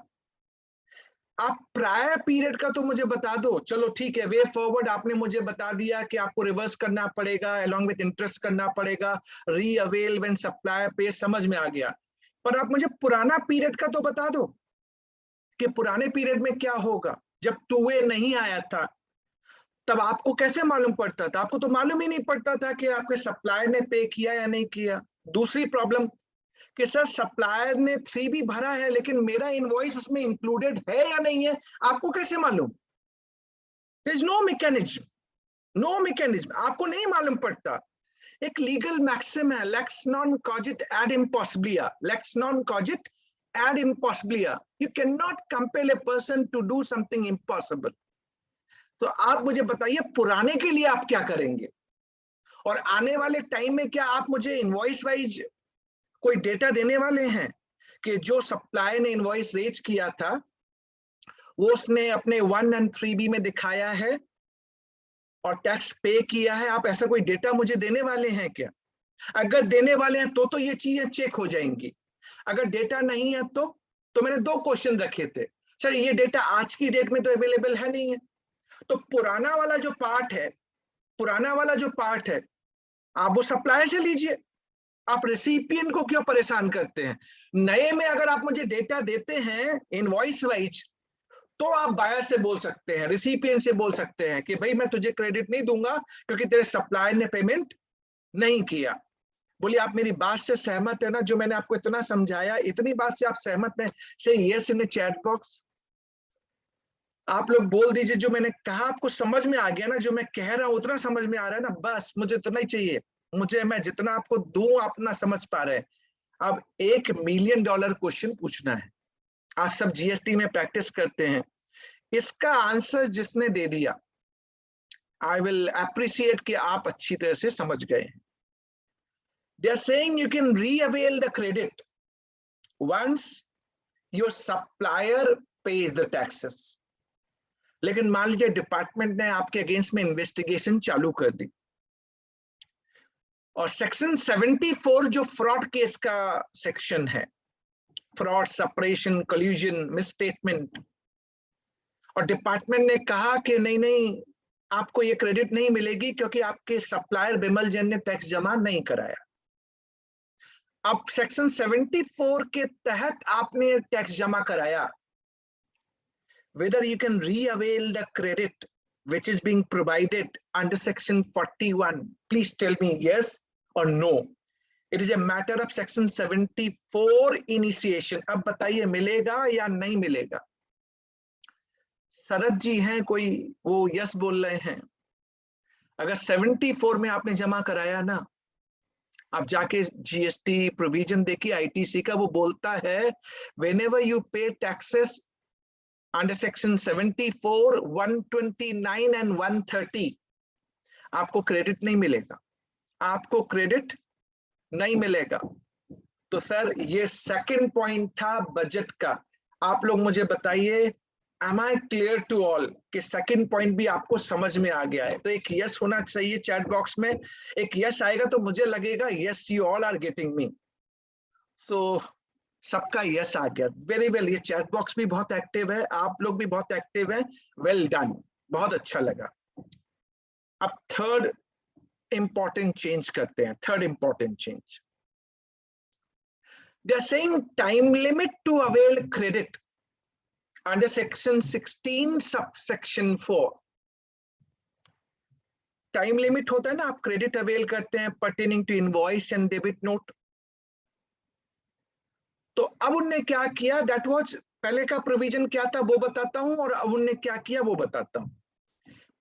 A: आप प्रायर पीरियड का तो मुझे बता दो. चलो ठीक है, वे फॉरवर्ड आपने मुझे बता दिया कि आपको रिवर्स करना पड़ेगा, अलॉन्ग विद इंटरेस्ट करना पड़ेगा, री अवेल व्हेन सप्लायर पे, समझ में आ गया. पर आप मुझे पुराना पीरियड का तो बता दो कि पुराने पीरियड में क्या होगा. जब टू वे नहीं आया था तब आपको कैसे मालूम पड़ता था? आपको तो मालूम ही नहीं पड़ता था कि आपके सप्लायर ने पे किया या नहीं किया. दूसरी प्रॉब्लम कि सर सप्लायर ने 3B भरा है, लेकिन मेरा इनवॉइस उसमें इंक्लूडेड है या नहीं है, आपको कैसे मालूम? There is no mechanism, no mechanism. आपको नहीं मालूम पड़ता. एक लीगल मैक्सिम है, लेक्स नॉन कॉजिट एड इम्पॉसिबलिया. लेक्स नॉन कॉजिट एड इम्पॉसिबलिया. You can not compel a person to do something impossible. तो आप मुझे बताइए, पुराने के लिए आप क्या करेंगे? और आने वाले टाइम में क्या आप मुझे इनवॉइस वाइज कोई डेटा देने वाले हैं कि जो सप्लायर ने इनवॉइस रेज किया था वो उसने अपने 1 और 3B में दिखाया है और टैक्स पे किया है? आप ऐसा कोई डेटा मुझे देने वाले हैं क्या? अगर देने वाले हैं तो ये चीजें चेक हो जाएंगी। अगर डेटा नहीं है तो मैंने 2 क्वेश्चन रखे थे। सर ये डेटा आज की डेट में तो अवेलेबल है नहीं है, तो पुराना वाला जो पार्ट है आप वो सप्लायर से लीजिए। आप रेसिपिएंट को क्यों परेशान करते हैं? नए में अगर आप मुझे डेटा देते हैं इनवॉइस वाइज तो आप बायर से बोल सकते हैं, रिसिपिएंट से बोल सकते हैं कि भाई मैं तुझे क्रेडिट नहीं दूंगा क्योंकि तेरे सप्लायर ने पेमेंट नहीं किया। बोलिए आप मेरी बात से सहमत है ना? जो मैंने आपको इतना समझाया, इतनी बात से आप सहमत हैं? से यस इन चैट बॉक्स। आप लोग बोल दीजिए जो मैंने कहा आपको समझ में आ गया ना? जो मैं कह रहा हूं उतना समझ में आ रहा है ना? बस मुझे इतना ही चाहिए। मैं जितना आपको दूं आप ना समझ पा रहे हैं। अब $1 मिलियन क्वेश्चन पूछना है। आप सब जीएसटी में प्रैक्टिस करते हैं। इसका आंसर जिसने दे दिया आई विल अप्रिशिएट कि आप अच्छी तरह से समझ गए हैं। They are saying you can re-avail the credit once your supplier pays the taxes. लेकिन मान लीजिए डिपार्टमेंट ने आपके अगेंस्ट में इन्वेस्टिगेशन चालू कर दी और सेक्शन 74 जो फ्रॉड केस का सेक्शन है, फ्रॉड, सेपरेशन, कोल्यूजन, मिसस्टेटमेंट, और डिपार्टमेंट ने कहा कि नहीं आपको ये क्रेडिट नहीं मिलेगी क्योंकि आपके सप्लायर बिमल जैन ने टैक्स जमा नहीं कराया। अब सेक्शन 74 के तहत आपने टैक्स जमा कराया, whether you can re-avail the credit which is being provided under section 41, please tell me yes or no. It is a matter of section 74 initiation. अब बताइए मिलेगा या नहीं मिलेगा? शरद जी हैं कोई, वो यस बोल रहे हैं। अगर 74 में आपने जमा कराया ना, आप जाके जीएसटी प्रोविजन देखिए आईटीसी का, वो बोलता है whenever you pay taxes under section 74, 129 and 130 आपको क्रेडिट नहीं मिलेगा, आपको क्रेडिट नहीं मिलेगा। तो सर ये सेकंड पॉइंट था बजट का। आप लोग मुझे बताइए am I clear to all कि सेकंड पॉइंट भी आपको समझ में आ गया है? तो एक यस होना चाहिए चैट बॉक्स में। एक यस आएगा तो मुझे लगेगा yes you all are getting me. So सबका यस आ गया, वेरी वेल। ये चैट बॉक्स भी बहुत एक्टिव है, आप लोग भी बहुत एक्टिव है, वेल डन, बहुत अच्छा लगा। अब थर्ड इंपॉर्टेंट चेंज करते हैं, third important change. They are saying time limit to avail credit under section 16 subsection 4। Time limit होता है ना, आप क्रेडिट अवेल करते हैं pertaining to invoice and debit note। तो अब उनने क्या किया, दैट वाज पहले का प्रोविजन क्या था वो बताता हूं, और अब उनने क्या किया वो बताता हूं।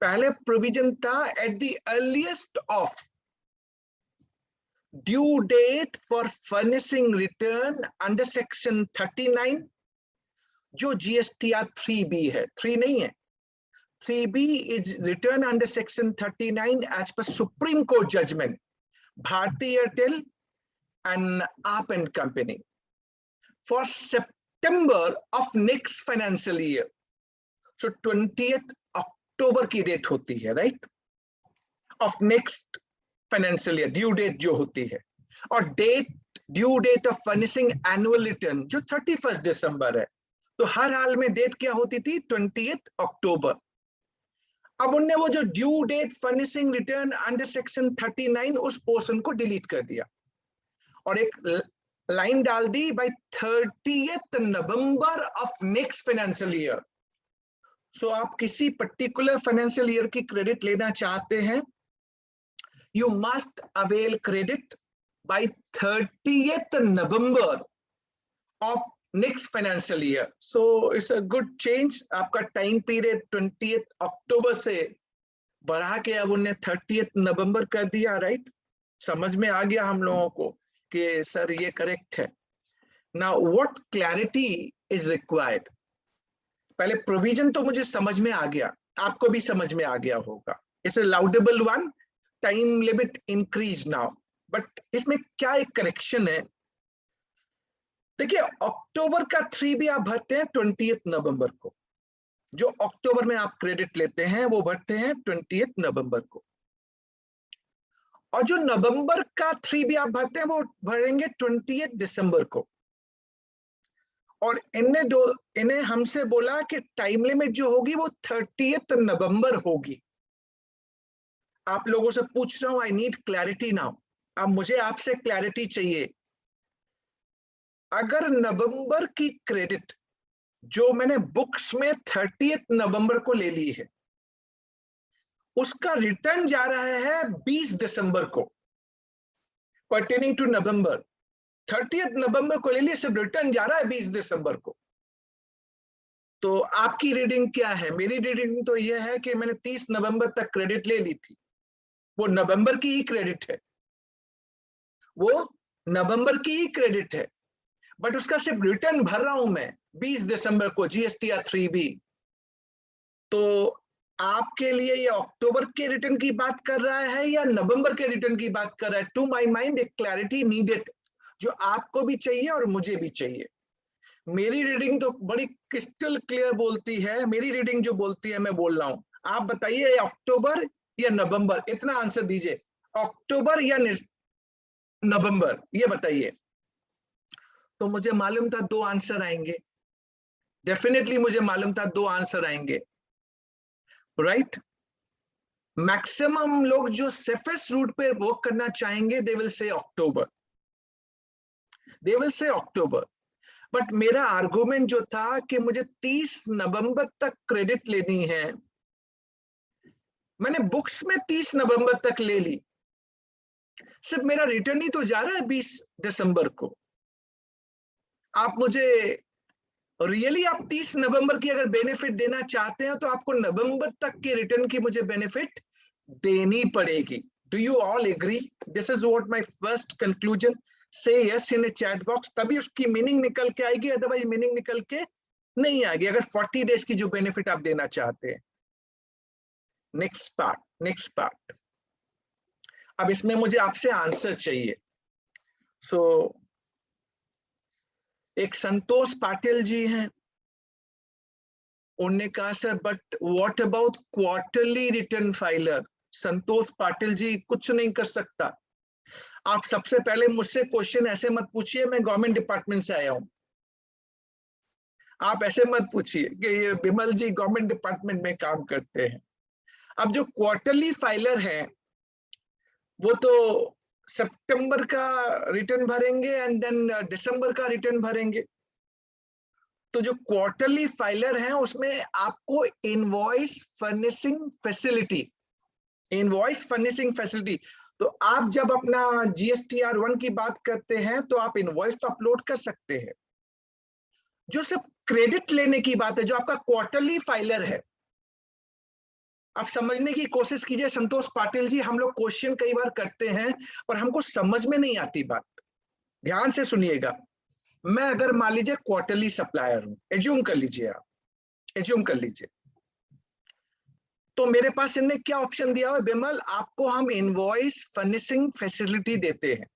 A: पहले प्रोविजन था at the earliest of due date for furnishing return under section 39, जो जीएसटीआर 3B है, 3 नहीं है, 3B is return under section 39 as per Supreme Court judgment, Bharti Airtel and Aap and Company, for September of next financial year। So 20th October की डेट होती है, right, of next financial year, due date जो होती है, और due date of furnishing annual return जो 31 दिसंबर है। तो हर हाल में डेट क्या होती थी, 20th अक्टूबर। अब उनने वो जो due date furnishing return under section 39 उस पोर्शन को डिलीट कर दिया और एक लाइन डाल दी by 30th November of next financial year. So आप किसी पर्टिकुलर फाइनेंशियल ईयर की क्रेडिट लेना चाहते हैं, you must avail credit by 30th November of next financial year। So it's a good change। आपका टाइम पीरियड 20th अक्टूबर से बढ़ा के अब उन्हें 30th नवंबर कर दिया, राइट? समझ में आ गया हम लोगों को कि सर ये करेक्ट है। Now what clarity is required? पहले प्रोविजन तो मुझे समझ में आ गया, आपको भी समझ में आ गया होगा। It's a laudable one, time limit increase now, but इसमें क्या एक करेक्शन है। देखिए अक्टूबर का 3B आप भरते हैं 20 नवंबर को, जो अक्टूबर में आप क्रेडिट लेते हैं वो भरते हैं 20 नवंबर को, और जो नवंबर का 3B आप भरते हैं वो भरेंगे 20 दिसंबर को। और इन्हें हमसे बोला कि टाइम लिमिट जो होगी वो 30 नवंबर होगी। आप लोगों से पूछ रहा हूं, आई नीड क्लैरिटी नाउ। अब मुझे आपसे क्लैरिटी चाहिए। अगर नवंबर की क्रेडिट जो मैंने बुक्स में 30 नवंबर को ले ली है, उसका रिटर्न जा रहा है 20 दिसंबर को, पर्टेनिंग टू नवंबर। 30 नवंबर को ले लिए, सिर्फ रिटर्न जा रहा है 20 दिसंबर को। तो आपकी रीडिंग क्या है? मेरी रीडिंग तो यह है कि मैंने 30 नवंबर तक क्रेडिट ले ली थी, वो नवंबर की ही क्रेडिट है, वो नवंबर की ही क्रेडिट है, बट उसका सिर्फ रिटर्न भर रहा हूं मैं 20 दिसंबर को, GSTR 3B। तो आपके लिए ये अक्टूबर के रिटर्न की बात कर रहा है या नवंबर के रिटर्न की बात कर रहा है? टू माय माइंड एक क्लैरिटी नीडेड, जो आपको भी चाहिए और मुझे भी चाहिए। मेरी रीडिंग तो बड़ी क्रिस्टल क्लियर बोलती है, मेरी रीडिंग जो बोलती है मैं बोल रहा हूं। आप बताइए अक्टूबर या नवंबर, इतना आंसर दीजिए, अक्टूबर या नवंबर, ये बताइए। तो मुझे मालूम था दो आंसर आएंगे, डेफिनेटली मुझे मालूम था दो आंसर आएंगे, राइट। मैक्सिमम लोग जो सेफेस्ट रूट पे वर्क करना चाहेंगे they will say October, they will say October. But मेरा आर्गुमेंट जो था कि मुझे 30 नवंबर तक क्रेडिट लेनी है, मैंने बुक्स में 30 नवंबर तक ले ली, सिर्फ मेरा रिटर्न ही तो जा रहा है 20 दिसंबर को। आप मुझे रियली आप 30 नवंबर की अगर बेनिफिट देना चाहते हैं तो आपको नवंबर तक के रिटर्न की मुझे बेनिफिट देनी पड़ेगी। Do you all agree? This is what my first conclusion. Say yes in a chat box, तभी उसकी मीनिंग निकल के आएगी, अदरवाइज मीनिंग निकल के नहीं आएगी, अगर 40 डेज की जो बेनिफिट आप देना चाहते हैं। Next part. अब इसमें मुझे आपसे आंसर चाहिए। सो एक संतोष पाटिल जी हैं, उन्होंने कहा sir but what about quarterly return filer? Santosh Patil ji कुछ नहीं कर सकता। आप सबसे पहले मुझसे क्वेश्चन ऐसे मत पूछिए, मैं गवर्नमेंट डिपार्टमेंट से आया हूं। आप ऐसे मत पूछिए कि ये विमल जी गवर्नमेंट डिपार्टमेंट में काम करते हैं। अब जो क्वार्टरली फाइलर है वो तो सितंबर का रिटर्न भरेंगे एंड देन दिसंबर का रिटर्न भरेंगे। तो जो क्वार्टरली फाइलर है उसमें आपको इनवॉइस फर्निशिंग फैसिलिटी, तो आप जब अपना GSTR 1 की बात करते हैं तो आप इनवॉइस तो अपलोड कर सकते हैं। जो सिर्फ क्रेडिट लेने की बात है, जो आपका क्वार्टरली फाइलर है, आप समझने की कोशिश कीजिए संतोष पाटिल जी, हम लोग क्वेश्चन कई बार करते हैं और हमको समझ में नहीं आती बात। ध्यान से सुनिएगा। मैं अगर मान लीजिए क्वार्टरली सप्लायर हूं, एज्यूम कर लीजिए, आप एज्यूम कर लीजिए, तो मेरे पास इनने क्या ऑप्शन दिया हुआ है? विमल आपको हम इनवॉइस फर्निशिंग फैसिलिटी देते हैं,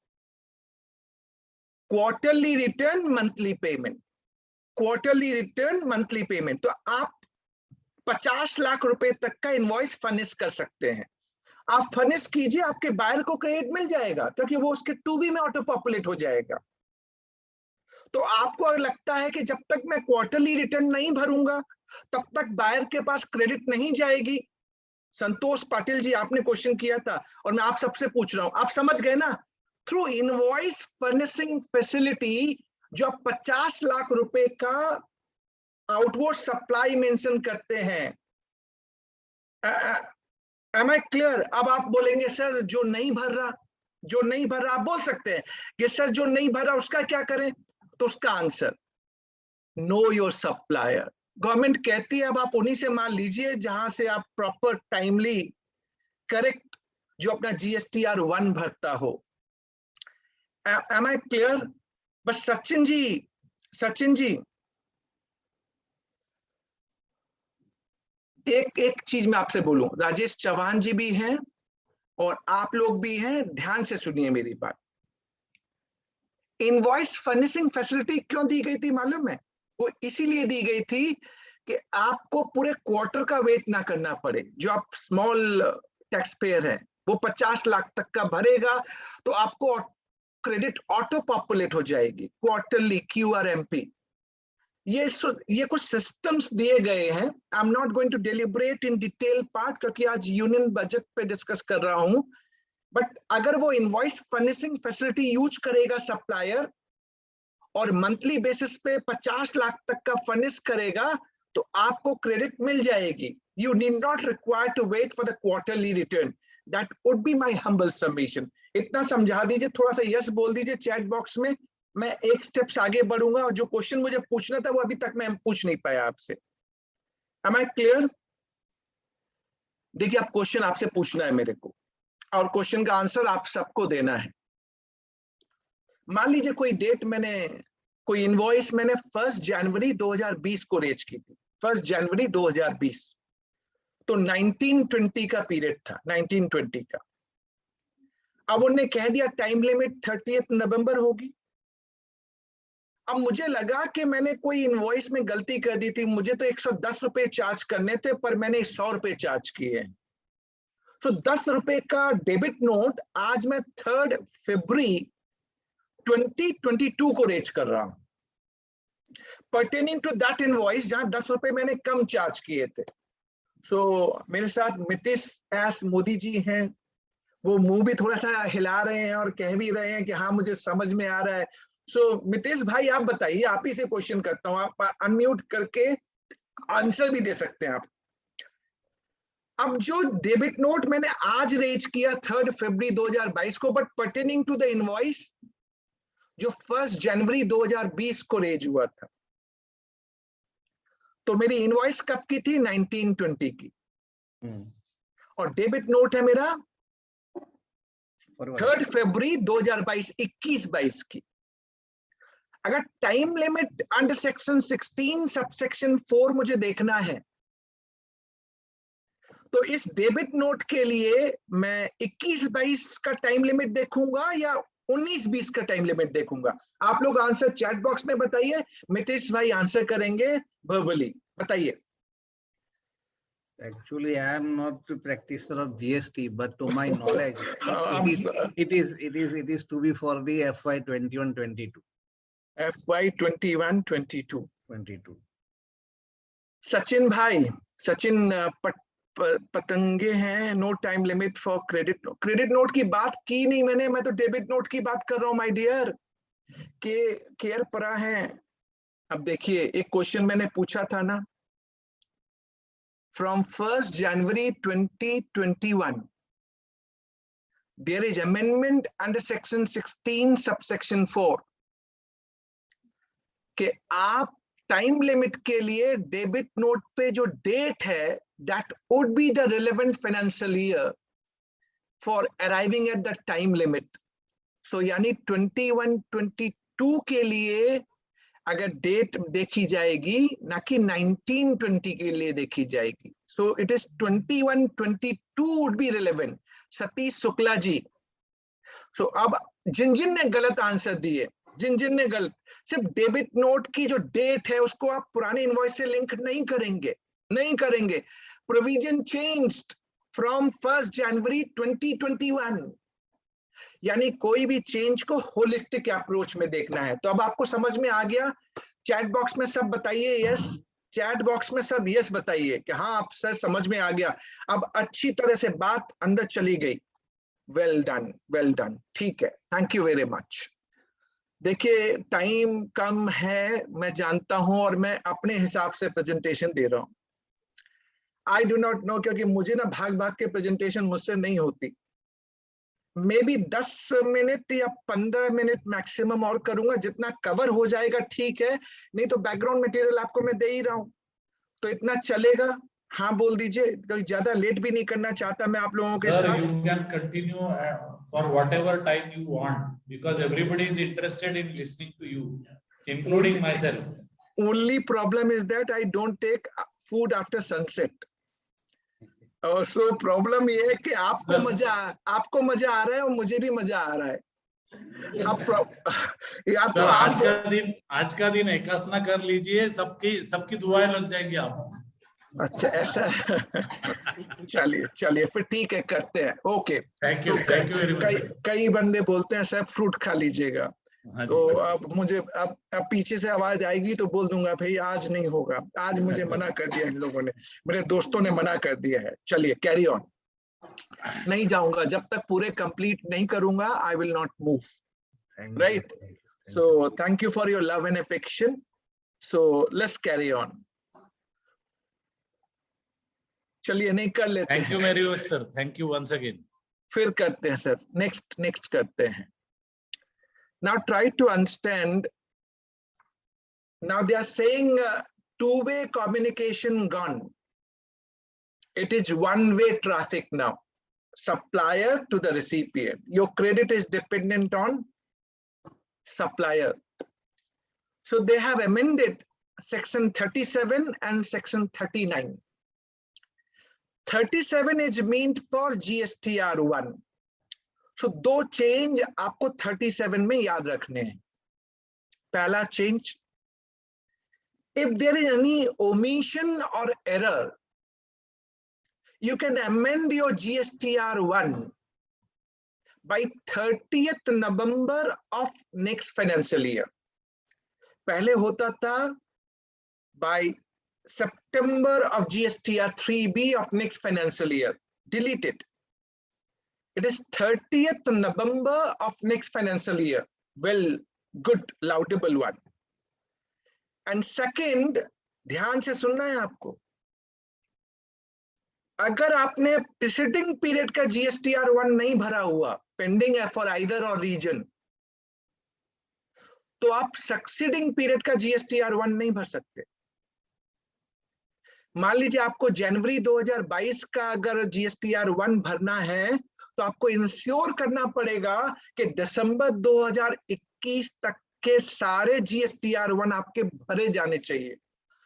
A: quarterly return monthly payment, quarterly return monthly payment. तो आप 50 लाख रुपए तक का इनवॉइस फर्निश कर सकते हैं। आप फर्निश कीजिए, आपके बायर को क्रेडिट मिल जाएगा क्योंकि वो उसके 2B में ऑटो पॉपुलेट हो जाएगा। तो आपको अगर लगता है कि जब तक मैं क्वार्टरली रिटर्न नहीं भरूंगा तब तक बायर के पास क्रेडिट नहीं जाएगी, संतोष पाटिल जी आपने क्वेश्चन किया था और मैं आप सबसे पूछ रहा हूं, आप समझ गए ना? थ्रू इनवॉइस फर्निशिंग फैसिलिटी जो आप 50 लाख रुपए का आउटवर्ड सप्लाई मेंशन करते हैं। Am I clear? अब आप बोलेंगे सर जो नहीं भर रहा, आप बोल सकते हैं कि सर जो नहीं भर रहा उसका क्या करें? तो उसका answer know your supplier. Government कहती है अब आप उन्हीं से माल लीजिए जहां से आप प्रॉपर टाइमली करेक्ट जो अपना GSTR 1 भरता हो। Am I clear? बस सचिन जी एक चीज मैं आपसे बोलूं, राजेश चौहान जी भी हैं और आप लोग भी हैं, ध्यान से सुनिए मेरी बात। इनवॉइस फर्निशिंग फैसिलिटी क्यों दी गई थी मालूम है? वो इसीलिए दी गई थी कि आपको पूरे क्वार्टर का वेट ना करना पड़े। जो आप स्मॉल टैक्स पेयर है वो 50 लाख तक का भरेगा तो आपको क्रेडिट ऑटो पॉपुलेट हो जाएगी क्वार्टरली QRMP। ये कुछ सिस्टम्स दिए गए हैं। I am not going to deliberate in detail part क्योंकि आज यूनियन बजट पे डिस्कस कर रहा हूं। बट अगर वो इनवॉइस फर्निशिंग फैसिलिटी यूज करेगा सप्लायर और मंथली बेसिस पे 50 लाख तक का फर्निश करेगा तो आपको क्रेडिट मिल जाएगी। You need not require to wait for the quarterly return. That would be my humble submission. इतना समझा दीजिए, थोड़ा सा यस बोल दीजिए चैट बॉक्स में। मैं एक स्टेप्स आगे बढ़ूंगा और जो क्वेश्चन मुझे पूछना था वो अभी तक मैं पूछ नहीं पाया आपसे। Am I clear? देखिए, आप क्वेश्चन आपसे पूछना है मेरे को और क्वेश्चन का आंसर आप सबको देना है। मान लीजिए कोई इनवॉइस मैंने 1 जनवरी 2020 को रेज की थी। 1 जनवरी 2020 तो 1920 का पीरियड था, 1920 का। अब उन्होंने कह दिया टाइम लिमिट 30 नवंबर होगी। अब मुझे लगा कि मैंने कोई इनवॉइस में गलती कर दी थी, मुझे तो 110 रुपए चार्ज करने थे पर मैंने 100 रुपए चार्ज किए। तो 10 रुपए का डेबिट नोट आज मैं 3 फरवरी 2022 को रेज कर रहा हूं पर्टेनिंग टू दैट इनवॉइस जहां 10 रुपए मैंने कम चार्ज किए थे। सो मेरे साथ मितिश एस मोदी जी हैं, वो मुंह भी थोड़ा सा हिला रहे हैं और कह भी रहे हैं कि हाँ मुझे समझ में आ रहा है। सो मितेश भाई आप बताइए, आप ही से क्वेश्चन करता हूँ, आप अनम्यूट करके आंसर भी दे सकते हैं आप। अब जो डेबिट नोट मैंने आज रेज किया 3 फरवरी 2022 को, but pertaining to the invoice जो 1 जनवरी 2020 को रेज हुआ था, तो मेरी इनवॉइस कब की थी? 1920 की। और डेबिट नोट है मेरा 3 फरवरी 2022, 21-22 की। अगर time limit under section 16 subsection 4 मुझे देखना है तो इस डेबिट नोट के लिए मैं 21-22 का टाइम लिमिट देखूंगा या 19-20 का टाइम लिमिट देखूंगा? आप लोग आंसर चैट बॉक्स में बताइए। मितेश भाई आंसर करेंगे वर्बली, बताइए।
B: Actually, I am not a practitioner of GST, but to my knowledge, it is to be for the FY 21-22.
A: FY 21-22.
B: 22.
A: Sachin भाई, सचिन पतंगे हैं, no time limit for credit note की बात की नहीं मैंने, मैं तो डेबिट नोट की बात कर रहा हूं माय डियर। के केयर परा है। अब देखिए, एक क्वेश्चन मैंने पूछा था ना, फ्रॉम 1 जनवरी 2021 there is amendment under section 16 subsection 4 कि आप टाइम लिमिट के लिए डेबिट नोट पे जो डेट है that would be the relevant financial year for arriving at the time limit. So यानी 21-22 के लिए अगर डेट देखी जाएगी ना कि 1920 के लिए देखी जाएगी, so it is 21-22 would be relevant. Satish Shukla ji. So अब जिन ने गलत आंसर दिए, जिन ने गलत, सिर्फ डेबिट नोट की जो डेट है उसको आप पुराने इनवॉइस से लिंक नहीं करेंगे। प्रोविजन चेंज्ड फ्रॉम 1 जनवरी 2021, यानी कोई भी चेंज को होलिस्टिक अप्रोच में देखना है। तो अब आपको समझ में आ गया? चैट बॉक्स में सब बताइए यस। चैट बॉक्स में सब यस बताइए कि हाँ आप सर समझ में आ गया। अब अच्छी तरह से बात अंदर चली गई। वेल डन, ठीक है, थैंक यू वेरी मच। देखिए टाइम कम है, मैं जानता हूं, और मैं अपने हिसाब से प्रेजेंटेशन दे रहा हूं। आई डू नॉट नो, क्योंकि मुझे ना भाग के प्रेजेंटेशन मुझसे नहीं होती। मे बी 10 मिनट या 15 मिनट मैक्सिमम और करूंगा, जितना कवर हो जाएगा ठीक है, नहीं तो बैकग्राउंड मटेरियल आपको मैं दे ही रहा हूं तो इतना चलेगा। हाँ बोल दीजिए, कोई ज्यादा लेट भी नहीं करना चाहता मैं आप लोगों के साथ।
C: You can continue for whatever time you want because everybody is interested in listening to you, including myself.
A: Only problem is that I don't take food after sunset. और सो प्रॉब्लम ये है कि आपको
C: सर-
A: मजा आ रहा है और मुझे भी मजा आ रहा है। अब या तो
C: सर
A: आप
C: आज का दिन एकासना कर लीजिए, सबकी दुआएं लग जाएंगी आपको।
A: अच्छा ऐसा है। चलिए चलिए फिर ठीक है, करते हैं। ओके।
C: थैंक
A: तो
C: यू वेरी मच
A: कई
C: सर।
A: कई बंदे बोलते हैं सर फ्रूट खा लीजिएगा,
C: हाँ
A: तो
C: जी।
A: अब मुझे अब पीछे से आवाज आएगी तो बोल दूंगा भाई आज नहीं होगा, आज मुझे मना कर दिया इन लोगों ने, मेरे दोस्तों ने मना कर दिया है। चलिए कैरी ऑन। नहीं जाऊंगा जब तक पूरे कंप्लीट नहीं करूंगा, I will not move.
B: Thank
A: right.
B: you. Thank you.
A: So thank you for your love and affection. So let's carry on. चलिए नहीं कर लेते
C: थैंक यू
A: हैं,
C: very much sir, thank you once again.
A: फिर करते हैं सर। नेक्स्ट करते हैं। Now try to understand. Now they are saying two-way communication gone. It is one-way traffic now. Supplier to the recipient. Your credit is dependent on supplier. So they have amended section 37 and section 39. 37 is meant for GSTR1. So दो change आपको 37 में याद रखने हैं। पहला change, if there is any omission or error, you can amend your GSTR1 by 30th November of next financial year. पहले होता था by September of GSTR3B of next financial year. Delete it. It is 30th November of next financial year. Well, good, laudable one. And second, ध्यान से सुनना है आपको, अगर आपने प्रीसीडिंग पीरियड का GSTR1 नहीं भरा हुआ, पेंडिंग है फॉर आइदर और रीजन, तो आप सक्सीडिंग पीरियड का GSTR1 नहीं भर सकते। मान लीजिए आपको जनवरी 2022 का अगर GSTR1 भरना है तो आपको इंश्योर करना पड़ेगा कि दिसंबर 2021 तक के सारे GSTR1 आपके भरे जाने चाहिए।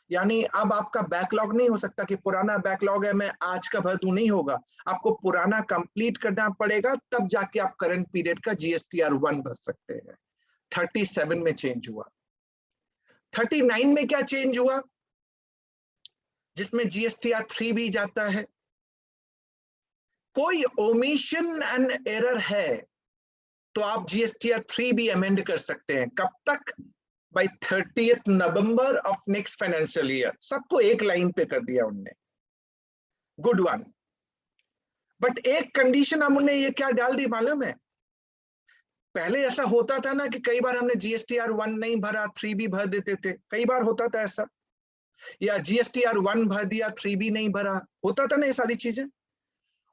A: यानी अब आपका बैकलॉग नहीं हो सकता कि पुराना बैकलॉग है मैं आज का भर दूं, नहीं होगा। आपको पुराना कंप्लीट करना पड़ेगा, तब जाके आप करंट पीरियड का GSTR1 भर सकते हैं। 37 में चेंज हुआ। 39 में क्या चेंज हुआ, जिसमें GSTR3 भी जाता है। कोई ओमिशन एंड एरर है तो आप GSTR3 भी अमेंड कर सकते हैं। कब तक? by 30th November of next financial year. सबको एक लाइन पे कर दिया उनने। Good one. बट एक कंडीशन हम उन्हें ये क्या डाल दी मालूम है? पहले ऐसा होता था ना कि कई बार हमने GSTR1 नहीं भरा, 3 भी भर देते थे, कई बार होता था ऐसा, या GSTR1 भर दिया 3 भी नहीं भरा, होता था ना ये सारी चीजें।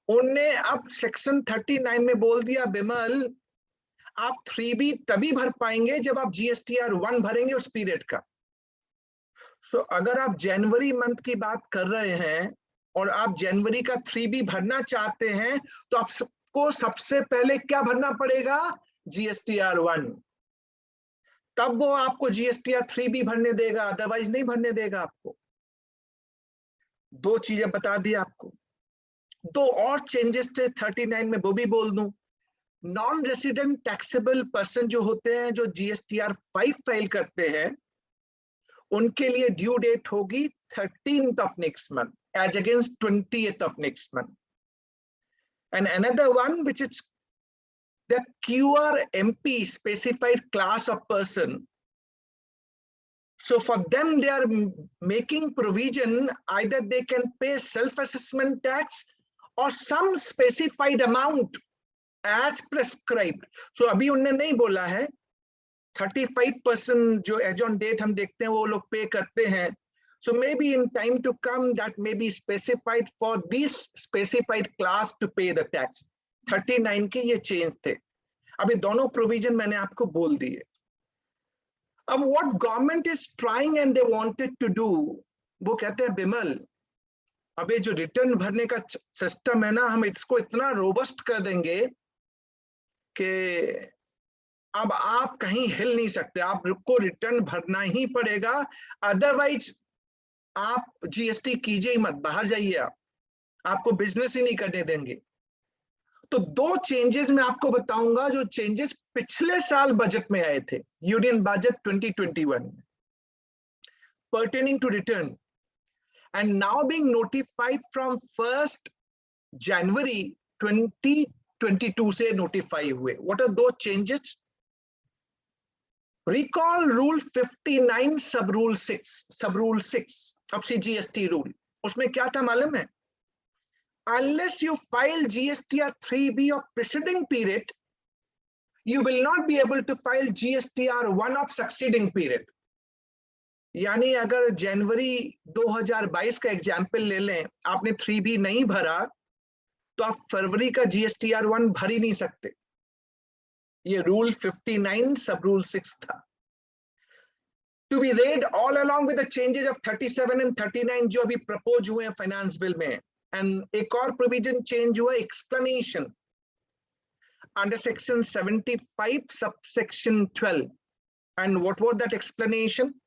A: उनने अब सेक्शन 39 में बोल दिया, बिमल आप 3B तभी भर पाएंगे जब आप GSTR1 भरेंगे उस पीरियड का। सो अगर आप जनवरी मंथ की बात कर रहे हैं और आप जनवरी का 3B भरना चाहते हैं तो आपको सबसे पहले क्या भरना पड़ेगा? GSTR1। तब वो आपको GSTR3B भरने देगा, अदरवाइज नहीं भरने देगा आपको। दो चीजें बता दी आपको। दो और चेंजेस थे 39 में, वो भी बोल दूं। नॉन रेसिडेंट टैक्सेबल पर्सन जो होते हैं, जो GSTR5 फाइल करते हैं, उनके लिए ड्यू डेट होगी 13th of next month as against 20th of next month. And another one which is the QRMP specified class of person. So for them they are making provision, either they can pay self-assessment tax or some specified amount as prescribed. So अभी उन्होंने नहीं बोला है 35% जो एज ऑन डेट हम देखते हैं वो लोग पे करते हैं। So maybe in time to come that may be specified for this specified class to pay the tax. 39 के ये चेंज थे। अभी दोनों प्रोविजन मैंने आपको बोल दिए। अब what government is trying and they wanted to do, वो कहते हैं बिमल अबे जो रिटर्न भरने का सिस्टम है ना, हम इसको इतना रोबस्ट कर देंगे कि अब आप कहीं हिल नहीं सकते, आपको रिटर्न भरना ही पड़ेगा, अदरवाइज आप GST कीजिए ही मत, बाहर जाइए आपको बिजनेस ही नहीं करने देंगे। तो दो चेंजेस मैं आपको बताऊंगा जो चेंजेस पिछले साल बजट में आए थे, यूनियन बजट 2021 में, pertaining to return and now being notified from 1st January 2022 से नोटिफाई हुए। What are those changes? Recall Rule 59 Sub Rule 6 अब से GST रूल, उसमें क्या था मालूम है? Unless you file GSTR 3B of preceding period, you will not be able to file GSTR 1 of succeeding period. यानी अगर जनवरी 2022 का एग्जाम्पल ले लें, आपने 3B नहीं भरा तो आप फरवरी का GSTR 1 भर ही नहीं सकते। ये रूल 59 सब रूल 6 था। To be read all along with the changes of 37 and 39 जो अभी प्रपोज हुए हैं फाइनेंस बिल में, and एक और प्रोविजन चेंज हुआ, explanation under section 75 subsection 12, and what was that explanation?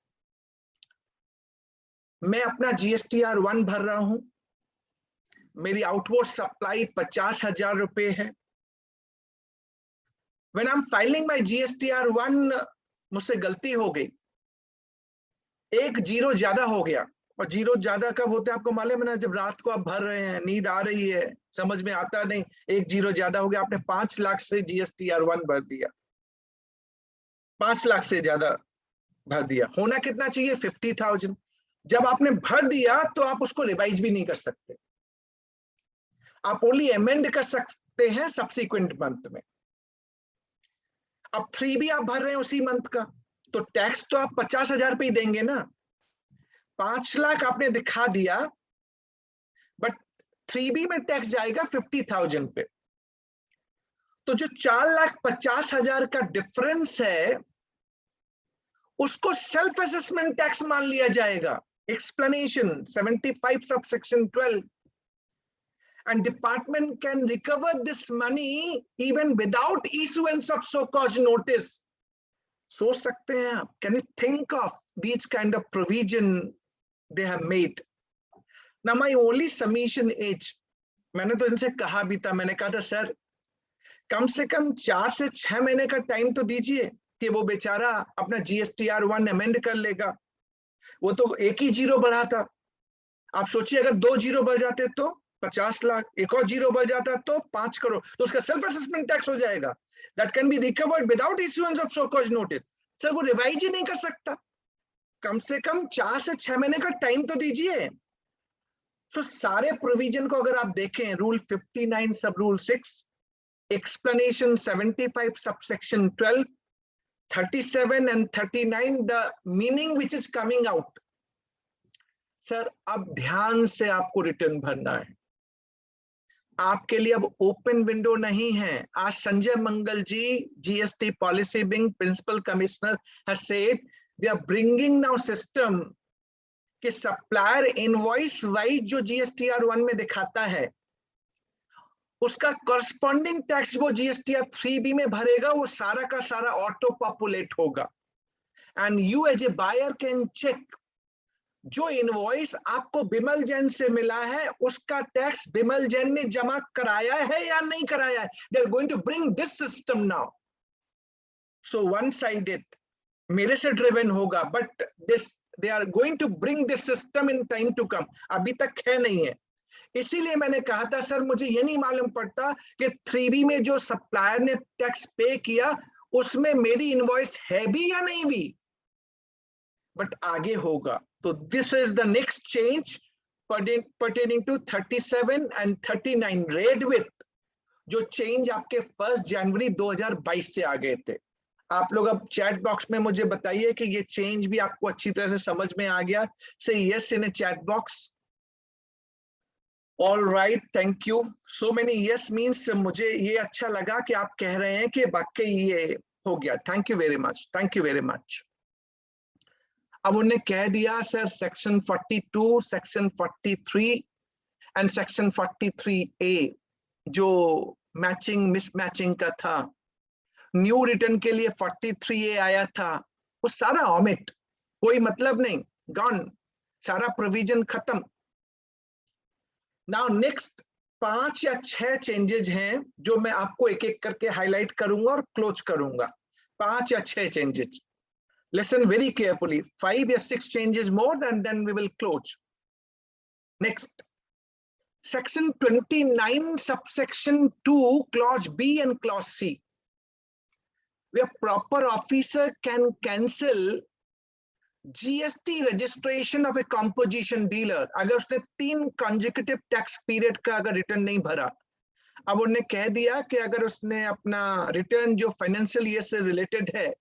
A: मैं अपना GSTR 1 भर रहा हूं, मेरी आउटवर्ड सप्लाई 50,000 रुपए है। When I'm filing my GSTR 1, मुझसे गलती हो गई, एक जीरो ज्यादा हो गया। और जीरो ज्यादा कब होता है आपको मालूम है ना? जब रात को आप भर रहे हैं, नींद आ रही है, समझ में आता नहीं, एक जीरो ज्यादा हो गया, आपने 5 लाख से GSTR 1 भर दिया, 5 लाख से ज्यादा भर दिया। होना कितना चाहिए? 50,000। जब आपने भर दिया तो आप उसको रिवाइज भी नहीं कर सकते, आप ओनली अमेंड कर सकते हैं सब्सिक्वेंट मंथ में। अब 3B आप भर रहे हैं उसी मंथ का, तो टैक्स तो आप 50,000 पे ही देंगे ना। 5 लाख आपने दिखा दिया, बट 3B में टैक्स जाएगा 50,000 पे। तो जो 4,50,000 का डिफरेंस है उसको सेल्फ असेसमेंट टैक्स मान लिया जाएगा। Explanation 75 subsection 12, and department can recover this money even without issuance of so cause notice. सोच सकते हैं आप? Can you think of these kind of provision they have made? Now my only submission is, मैंने तो इनसे कहा भी था, मैंने कहा था सर कम से कम 4 से 6 महीने का टाइम तो दीजिए कि वो बेचारा अपना GSTR 1 अमेंड कर लेगा। वो तो एक ही जीरो बढ़ा था, आप सोचिए अगर 2 जीरो बढ़ जाते तो 50 लाख, एक और जीरो बढ़ जाता तो 5 करोड़, तो उसका सेल्फ असेसमेंट टैक्स हो जाएगा। That can be recovered without issuance of so cause notice. Sir वो रिवाइज ही नहीं कर सकता, कम से कम 4 से 6 महीने का टाइम तो दीजिए। तो सारे प्रोविजन को अगर आप देखें, रूल 59 सब rule 6, explanation 75 subsection 12, 37 and 39, the meaning which is coming out, sir अब ध्यान से आपको रिटर्न भरना है। आपके लिए अब ओपन विंडो नहीं है। आज Sanjay Mangal ji, GST policy wing principal commissioner, has said they are bringing now system कि सप्लायर इनवॉइस वाइज जो GSTR 1 में दिखाता है उसका करस्पॉन्डिंग टैक्स वो GSTR 3B में भरेगा, वो सारा का सारा ऑटो पॉपुलेट होगा। And you as a buyer can check जो इनवॉइस आपको बिमल जैन से मिला है उसका टैक्स बिमल जैन ने जमा कराया है या नहीं कराया है। They are going to bring this system now. So one sided मेरे से ड्रिवन होगा, but this they are going to bring this system in time to come. अभी तक है नहीं है, इसीलिए मैंने कहा था सर मुझे ये नहीं मालूम पड़ता कि 3B में जो सप्लायर ने टैक्स पे किया उसमें मेरी इनवॉइस है भी या नहीं भी, बट आगे होगा। तो this is the next change pertaining to 37 and 39 red with, जो चेंज आपके 1 जनवरी 2022 से आ गए थे। आप लोग अब चैट बॉक्स में मुझे बताइए कि ये चेंज भी आपको अच्छी तरह से समझ में आ गया। से yes in a chat box. All right, thank you so many yes means मुझे ये अच्छा लगा कि आप कह रहे हैं कि वाकई ये हो गया। Thank you very much, thank you very much. अब उन्हें कह दिया sir section 42, section 43 and section 43A जो मैचिंग मिसमैचिंग का था, न्यू रिटर्न के लिए 43A आया था, वो सारा ऑमिट, कोई मतलब नहीं, गॉन, सारा प्रोविजन खत्म। नाउ नेक्स्ट 5 या 6 चेंजेस हैं जो मैं आपको एक एक करके हाईलाइट करूंगा और क्लोज करूंगा। 5 या 6 changes, listen very carefully, 5 or 6 changes more and then we will close. Next, section 29 subsection 2 clause B and clause C, where proper officer can cancel GST registration of a composition dealer अगर उसने 3 consecutive tax period का अगर रिटर्न नहीं भरा। अब उन्होंने कह दिया कि अगर उसने अपना रिटर्न जो फाइनेंशियल ईयर से रिलेटेड है,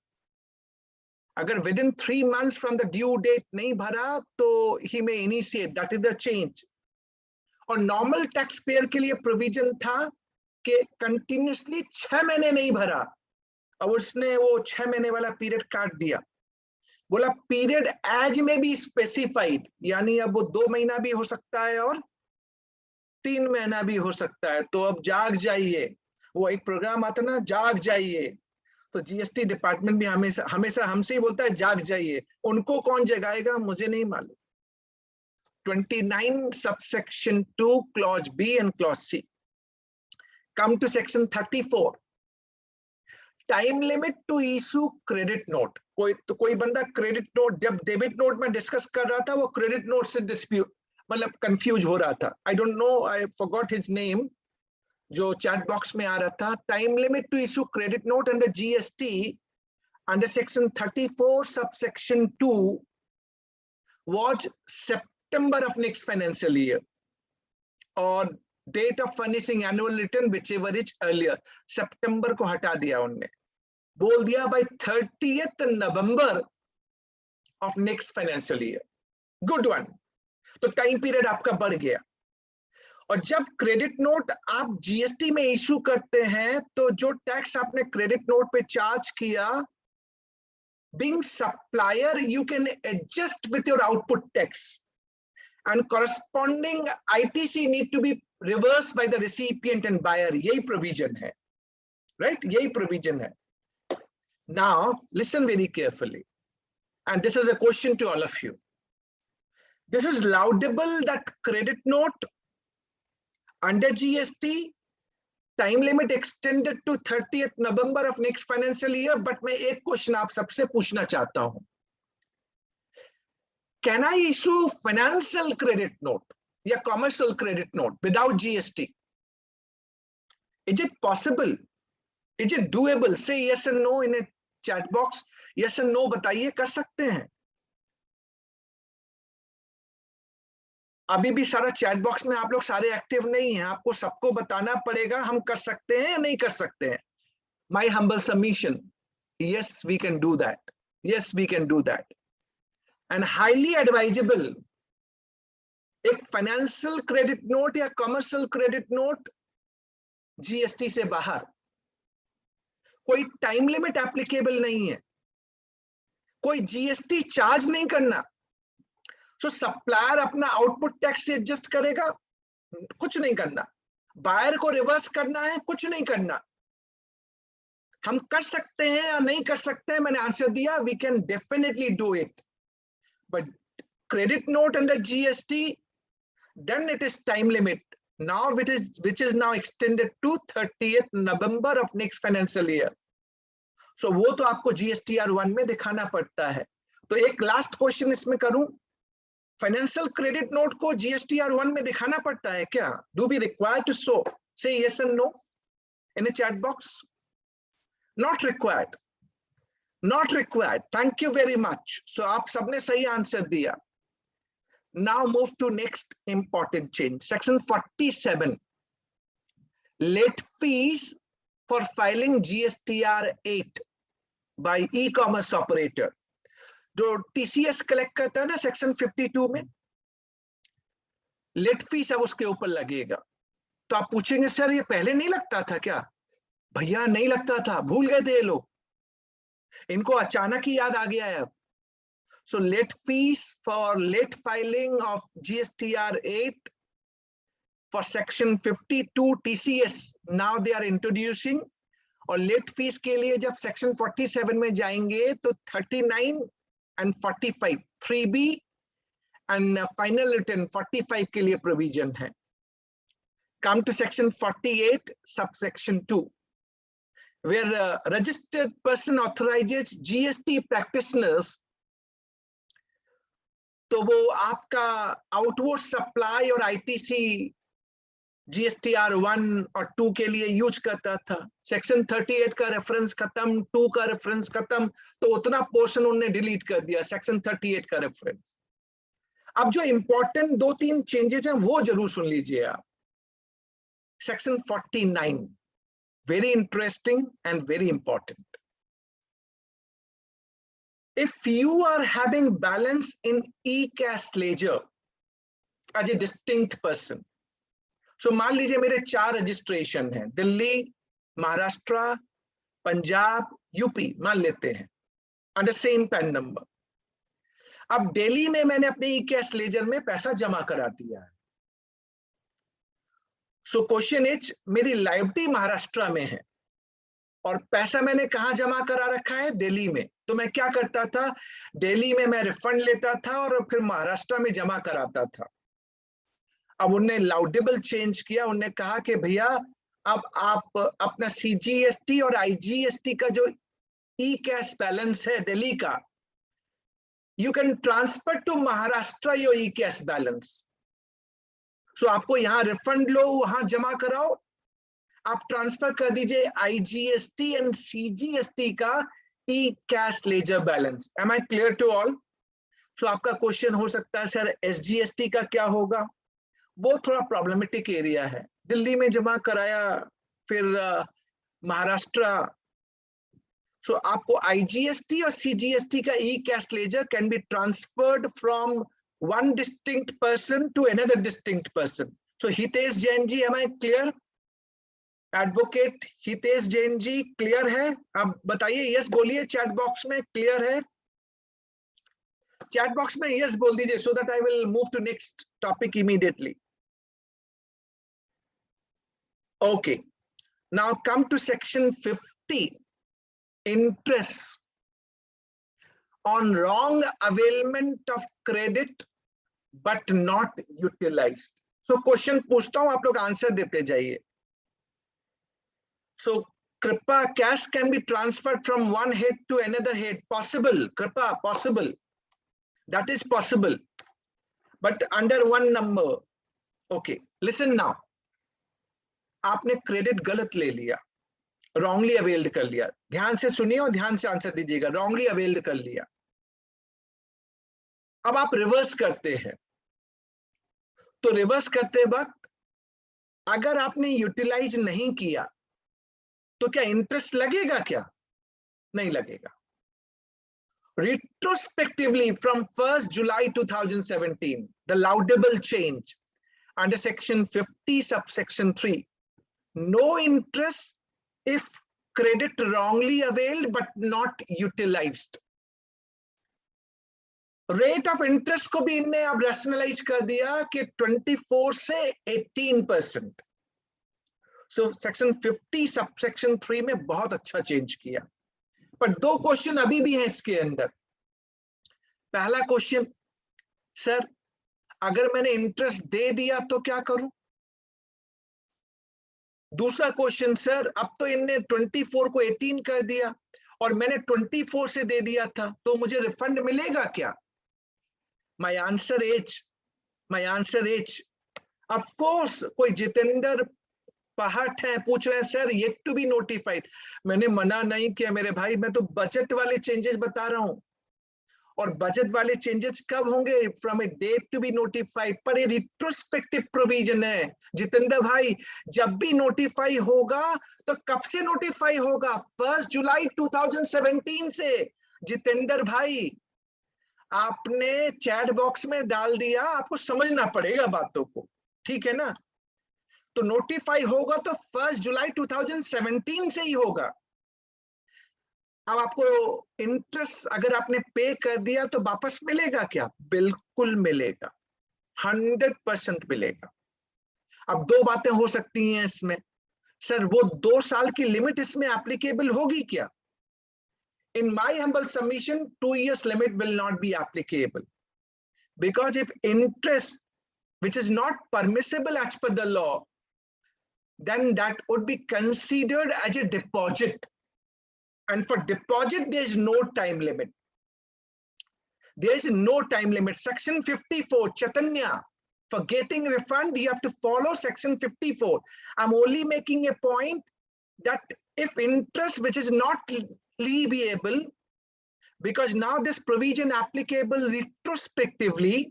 A: अगर within 3 months from the due date नहीं भरा तो he may initiate, that is the change. और नॉर्मल टैक्स पेयर के लिए प्रोविजन था कि कंटिन्यूसली 6 महीने नहीं भरा, अब उसने वो 6 महीने वाला पीरियड काट दिया, बोला पीरियड एज में बी स्पेसिफाइड, यानी अब वो 2 महीना भी हो सकता है और 3 महीना भी हो सकता है। तो अब जाग जाइए, वो एक प्रोग्राम आता ना जाग जाइए, तो जीएसटी डिपार्टमेंट भी हमेशा हमेशा हमसे ही बोलता है जाग जाइए, उनको कौन जगाएगा मुझे नहीं मालूम। 29 subsection 2 clause B and clause C. Come to section 34, time limit to issue credit note. कोई बंदा क्रेडिट नोट, जब डेबिट नोट में डिस्कस कर रहा था वो क्रेडिट नोट से डिस्प्यूट मतलब कंफ्यूज हो रहा था। I don't know, I forgot his name, जो चैट बॉक्स में आ रहा था। Time limit to issue credit note under GST under section 34 subsection 2 was September of next financial year, और date of furnishing annual return whichever is earlier, सितंबर को हटा दिया उनने, बोल दिया by 30th November of next financial year। Good one, तो टाइम पीरियड आपका बढ़ गया। और जब क्रेडिट नोट आप जीएसटी में इशू करते हैं तो जो टैक्स आपने क्रेडिट नोट पे चार्ज किया, being supplier you can adjust with your output tax and corresponding ITC need to be reversed by the recipient and buyer, यही provision है, right? यही provision है। Now listen very carefully, and this is a question to all of you. This is laudable that credit note under GST time limit extended to 30th November of next financial year, but मैं एक क्वेश्चन आप सबसे पूछना चाहता हूं, can I issue financial credit note या commercial credit note without GST? Is it possible? Is it doable? Say yes and no in a chat box. Yes and no बताइए, कर सकते हैं? अभी भी सारा चैट बॉक्स में आप लोग सारे एक्टिव नहीं हैं, आपको सबको बताना पड़ेगा हम कर सकते हैं या नहीं कर सकते हैं। My humble submission, yes we can do that, yes we can do that, and highly advisable एक फाइनेंशियल क्रेडिट नोट या कमर्शियल क्रेडिट नोट जीएसटी से बाहर, कोई टाइम लिमिट एप्लीकेबल नहीं है, कोई जीएसटी चार्ज नहीं करना, तो सप्लायर अपना आउटपुट टैक्स से एडजस्ट करेगा, कुछ नहीं करना, बायर को रिवर्स करना है, कुछ नहीं करना। हम कर सकते हैं या नहीं कर सकते हैं, मैंने आंसर दिया, we can definitely do it, but credit note under GST, then it is time limit now, which is now extended to 30th November of next financial year. So वो तो आपको GSTR 1 में दिखाना पड़ता है। तो एक लास्ट क्वेश्चन इसमें करूं, फाइनेंशियल क्रेडिट नोट को GSTR 1 में दिखाना पड़ता है क्या? Do we require to show? Say yes and no in a chat box. Not required, not required. Thank you very much. So आप सबने सही आंसर दिया। Now move to next important change. Section 47, late fees for filing GSTR 8 by e-commerce operator. जो TCS कलेक्ट करता है ना सेक्शन 52 में, लेट फीस अब उसके ऊपर लगेगा। तो आप पूछेंगे सर ये पहले नहीं लगता था क्या? भैया नहीं लगता था, भूल गए थे ये लोग, इनको अचानक ही याद आ गया है अब। So late fees for late filing of GSTR 8 for section 52 TCS, now they are introducing, और late fees के लिए जब section 47 में जाएंगे तो 39 and 45 3B and final return 45 के लिए provision है। come to section 48 subsection 2, where a registered person authorizes GST practitioners, तो वो आपका आउटवर्ड सप्लाई और ITC GSTR 1 और 2 के लिए यूज करता था। सेक्शन 38 का रेफरेंस खत्म, 2 का रेफरेंस खत्म, तो उतना पोर्शन उन्होंने डिलीट कर दिया, सेक्शन 38 का रेफरेंस। अब जो इंपॉर्टेंट 2-3 चेंजेस हैं वो जरूर सुन लीजिए आप। Section 49, very interesting and very important. If you are having balance in e-cash ledger as a distinct person, so मान लीजिए मेरे 4 रजिस्ट्रेशन हैं, दिल्ली, महाराष्ट्र, पंजाब, यूपी मान लेते हैं, अंडर सेम पैन नंबर। अब दिल्ली में मैंने अपने ई-कैश लेजर में पैसा जमा करा दिया है। सो क्वेश्चन इज, मेरी लायबिलिटी महाराष्ट्र में है और पैसा मैंने कहां जमा करा रखा है? दिल्ली में। तो मैं क्या करता था, दिल्ली में मैं रिफंड लेता था और फिर महाराष्ट्र में जमा कराता था। अब उन्होंने लाउडेबल चेंज किया, उन्होंने कहा कि भैया अब आप अपना CGST और IGST का जो ई कैश बैलेंस है दिल्ली का, you can transfer to Maharashtra your e cash balance. So आपको यहाँ रिफंड लो, वहां जमा कराओ, आप ट्रांसफर कर दीजिए IGST एंड CGST का e cash ledger balance. Am I clear to all? So आपका क्वेश्चन हो सकता है सर SGST का क्या होगा? वो थोड़ा प्रॉब्लमेटिक एरिया है। दिल्ली में जमा कराया, फिर महाराष्ट्र, सो आपको IGST और CGST का e cash ledger can be transferred from one distinct person to another distinct person. So Hitesh Jain ji, am I clear? Advocate Hitesh Jain ji, clear है? आप बताइए, yes बोलिए चैट बॉक्स में, clear है? चैट बॉक्स में yes बोल दीजिए, so that I will move to next topic immediately. Okay, now come to section 50, interest on wrong availment of credit but not utilized. So question पूछता हूं, आप लोग आंसर देते जाइए. So कृपा, cash can be transferred from one head to another head. Possible, कृपा, possible. That is possible. But under one number. Okay, listen now. आपने क्रेडिट गलत ले लिया, wrongly availed कर लिया. ध्यान से सुनिए और ध्यान से आंसर दीजिएगा. wrongly availed कर लिया. अब आप रिवर्स करते हैं, तो रिवर्स करते वक्त अगर आपने यूटिलाइज नहीं किया तो क्या इंटरेस्ट लगेगा? क्या नहीं लगेगा. Retrospectively from 1st July 2017, the laudable change under section 50 subsection 3, no interest if credit wrongly availed but not utilized. Rate of interest को भी इनने अब रैशनलाइज कर दिया कि 24 से 18%. सो सेक्शन 50 सबसेक्शन 3 में बहुत अच्छा चेंज किया. पर 2 क्वेश्चन अभी भी हैं इसके अंदर. पहला क्वेश्चन, सर अगर मैंने इंटरेस्ट दे दिया तो क्या करूं? दूसरा क्वेश्चन, सर अब तो इनने 24 को 18 कर दिया और मैंने 24 से दे दिया था, तो मुझे रिफंड मिलेगा क्या? My answer is, of course. कोई जितेंद्र पहाट है, पूछ रहे हैं sir yet to be notified. मैंने मना नहीं किया मेरे भाई, मैं तो बजट वाले चेंजेस बता रहा हूं. और बजट वाले चेंजेस कब होंगे? From a date to be notified. पर ये रिट्रोस्पेक्टिव प्रोविजन है जितेंद्र भाई. जब भी नोटिफाई होगा तो कब से नोटिफाई होगा? 1 जुलाई 2017 से. जितेंद्र भाई आपने चैट बॉक्स में डाल दिया, आपको समझना पड़ेगा बातों को, ठीक है ना? तो नोटिफाई होगा तो 1 जुलाई 2017 से ही होगा. अब आपको इंटरेस्ट अगर आपने पे कर दिया तो वापस मिलेगा क्या? बिल्कुल मिलेगा, 100% मिलेगा. अब 2 बातें हो सकती हैं इसमें. सर वो 2 साल की लिमिट इसमें एप्लीकेबल होगी क्या? In my humble submission, 2 years limit will not be applicable, because if interest which is not permissible as per the law then that would be considered as a deposit. And for deposit, there is no time limit. There is no time limit. Section 54, Chaitanya, for getting refund, you have to follow section 54. I'm only making a point that if interest which is not leviable, because now this provision applicable retrospectively,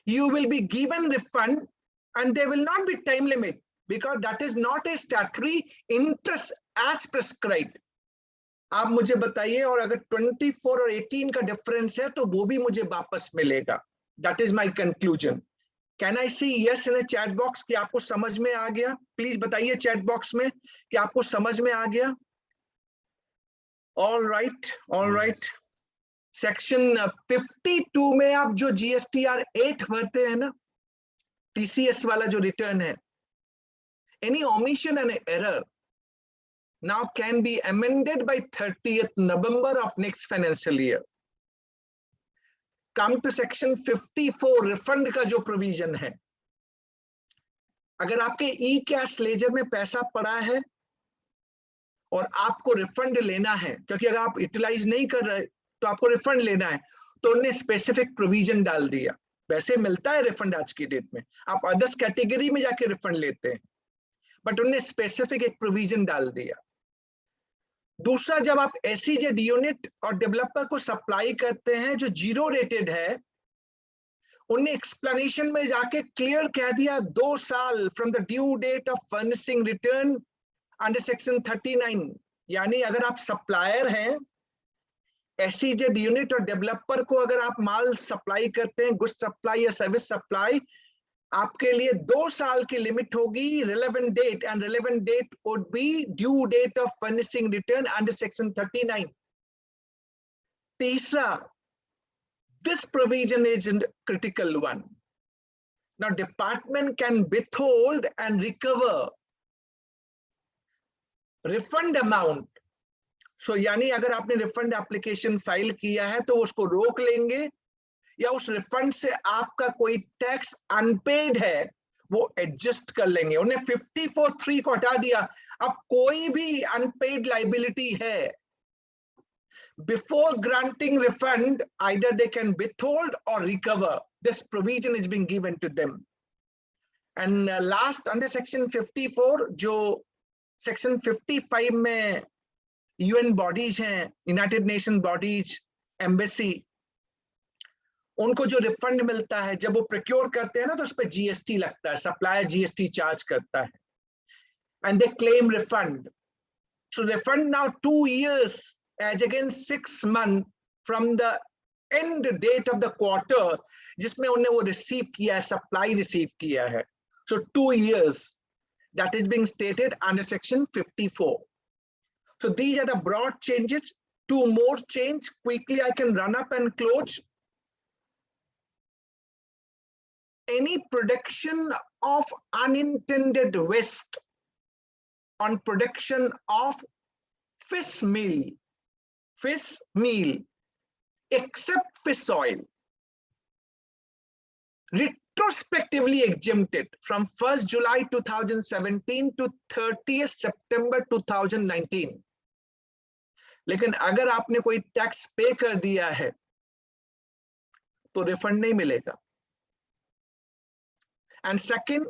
A: you will be given refund and there will not be time limit, because that is not a statutory interest as prescribed. आप मुझे बताइए, और अगर 24 और 18 का डिफरेंस है तो वो भी मुझे वापस मिलेगा. That is my conclusion. Can I see yes in a chat box कि आपको समझ में आ गया? प्लीज बताइए चैट बॉक्स में कि आपको समझ में आ गया. All right. सेक्शन 52 में आप जो GSTR 8 भरते हैं ना, TCS वाला जो रिटर्न है, any omission and error now can be amended by 30th November of next financial year. Come to section 54, refund का जो प्रोविजन है, अगर आपके ई कैश लेजर में पैसा पड़ा है और आपको रिफंड लेना है, क्योंकि अगर आप यूटिलाइज नहीं कर रहे तो आपको रिफंड लेना है, तो उन्होंने स्पेसिफिक प्रोविजन डाल दिया. वैसे मिलता है रिफंड आज की डेट में, आप अदर्स कैटेगरी में जाके रिफंड लेते हैं, बट उन्होंने स्पेसिफिक एक प्रोविजन डाल दिया. दूसरा, जब आप एसईजेड यूनिट और डेवलपर को सप्लाई करते हैं जो जीरो रेटेड है, उन्हें एक्सप्लेनेशन में जाके क्लियर कह दिया 2 साल from the due date of furnishing return under section 39. यानी अगर आप सप्लायर हैं, एसईजेड यूनिट और डेवलपर को अगर आप माल सप्लाई करते हैं, गुड्स सप्लाई या सर्विस सप्लाई, आपके लिए 2 साल की लिमिट होगी relevant date, and relevant date would be due date of furnishing return under section 39. तीसरा, this provision is a critical one. Now department can withhold and recover refund amount. So यानी अगर आपने रिफंड एप्लीकेशन फाइल किया है तो उसको रोक लेंगे, या उस रिफंड से आपका कोई टैक्स अनपेड है वो एडजस्ट कर लेंगे. उन्हें 54(3) को हटा दिया. अब कोई भी अनपेड लाइबिलिटी है, before granting refund, either they can withhold or recover. This provision is being given to them. And last, under section 54, जो section 55 में UN bodies हैं, United Nations bodies, embassy, उनको जो रिफंड मिलता है जब वो प्रोक्योर करते हैं ना, तो उस पर जीएसटी लगता है, सप्लायर जीएसटी चार्ज करता है, and they claim refund. So refund now 2 years as against 6 months from the end date of the quarter जिसमें उन्हें वो रिसीव किया है, सप्लाई रिसीव किया है. So 2 years, that is being stated under section 54. So these are the broad changes. 2 more change quickly I can run up and close. Any production of unintended waste on production of fish meal, except fish oil, retrospectively exempted from 1st July 2017 to 30th September 2019. लेकिन अगर आपने कोई टैक्स पे कर दिया है तो रिफंड नहीं मिलेगा. And second,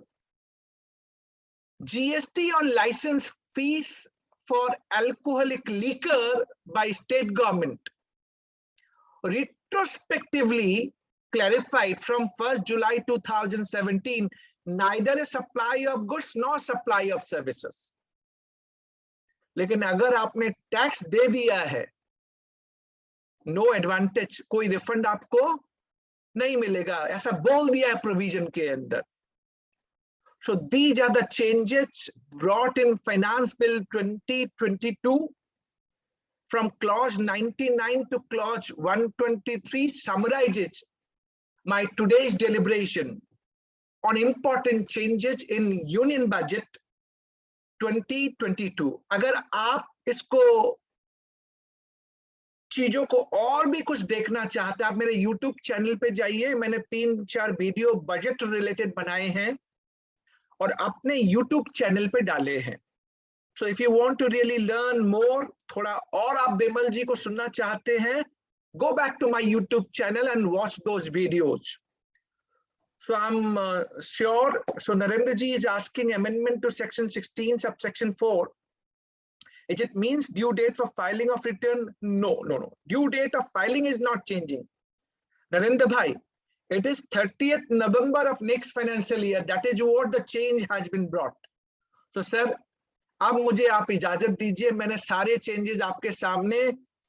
A: GST on license fees for alcoholic liquor by state government, retrospectively clarified from 1st July 2017, neither a supply of goods nor supply of services. लेकिन अगर आपने टैक्स दे दिया है, नो एडवांटेज, कोई रिफंड आपको नहीं मिलेगा, ऐसा बोल दिया है प्रोविजन के अंदर. So these are the changes brought in Finance Bill 2022 from clause 99 to clause 123 summarizes my today's deliberation on important changes in Union Budget 2022. अगर आप इसको चीजों को और भी कुछ देखना चाहते हैं, आप मेरे YouTube चैनल पे जाइए, मैंने 3-4 वीडियो बजट रिलेटेड बनाए हैं, और अपने YouTube चैनल पे डाले हैं। So if you want to really learn more, थोड़ा और आप बिमल जी को सुनना चाहते हैं, go back to my YouTube channel and watch those videos. So I'm sure. So Narendra ji is asking amendment to section 16 subsection 4. It means due date for filing of return? No. Due date of filing is not changing. Narendra bhai, it is 30th November of next financial year. That is what the change has been brought. So sir, अब मुझे आप इजाजत दीजिए, मैंने सारे चेंजेस आपके सामने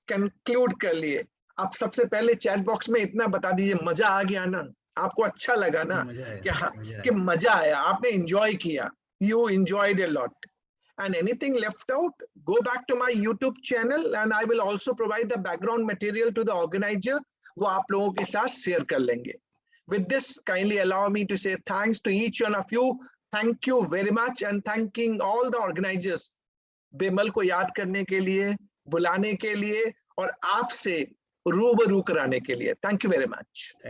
A: कंक्लूड कर लिए। आप सबसे पहले चैट बॉक्स में इतना बता दीजिए, मजा आ गया ना, आपको अच्छा लगा ना, कि मजा आया, आपने एंजॉय किया, you enjoyed a lot, and anything left out, go back to my YouTube channel and I will also provide the background material to the organizer, वो आप लोगों के साथ शेयर कर लेंगे। With this, kindly allow me to say thanks to each one of you. Thank you very much and thanking all the organizers, Bimal को याद करने के लिए, बुलाने के लिए और आपसे रूबरू कराने के लिए। Thank you very much.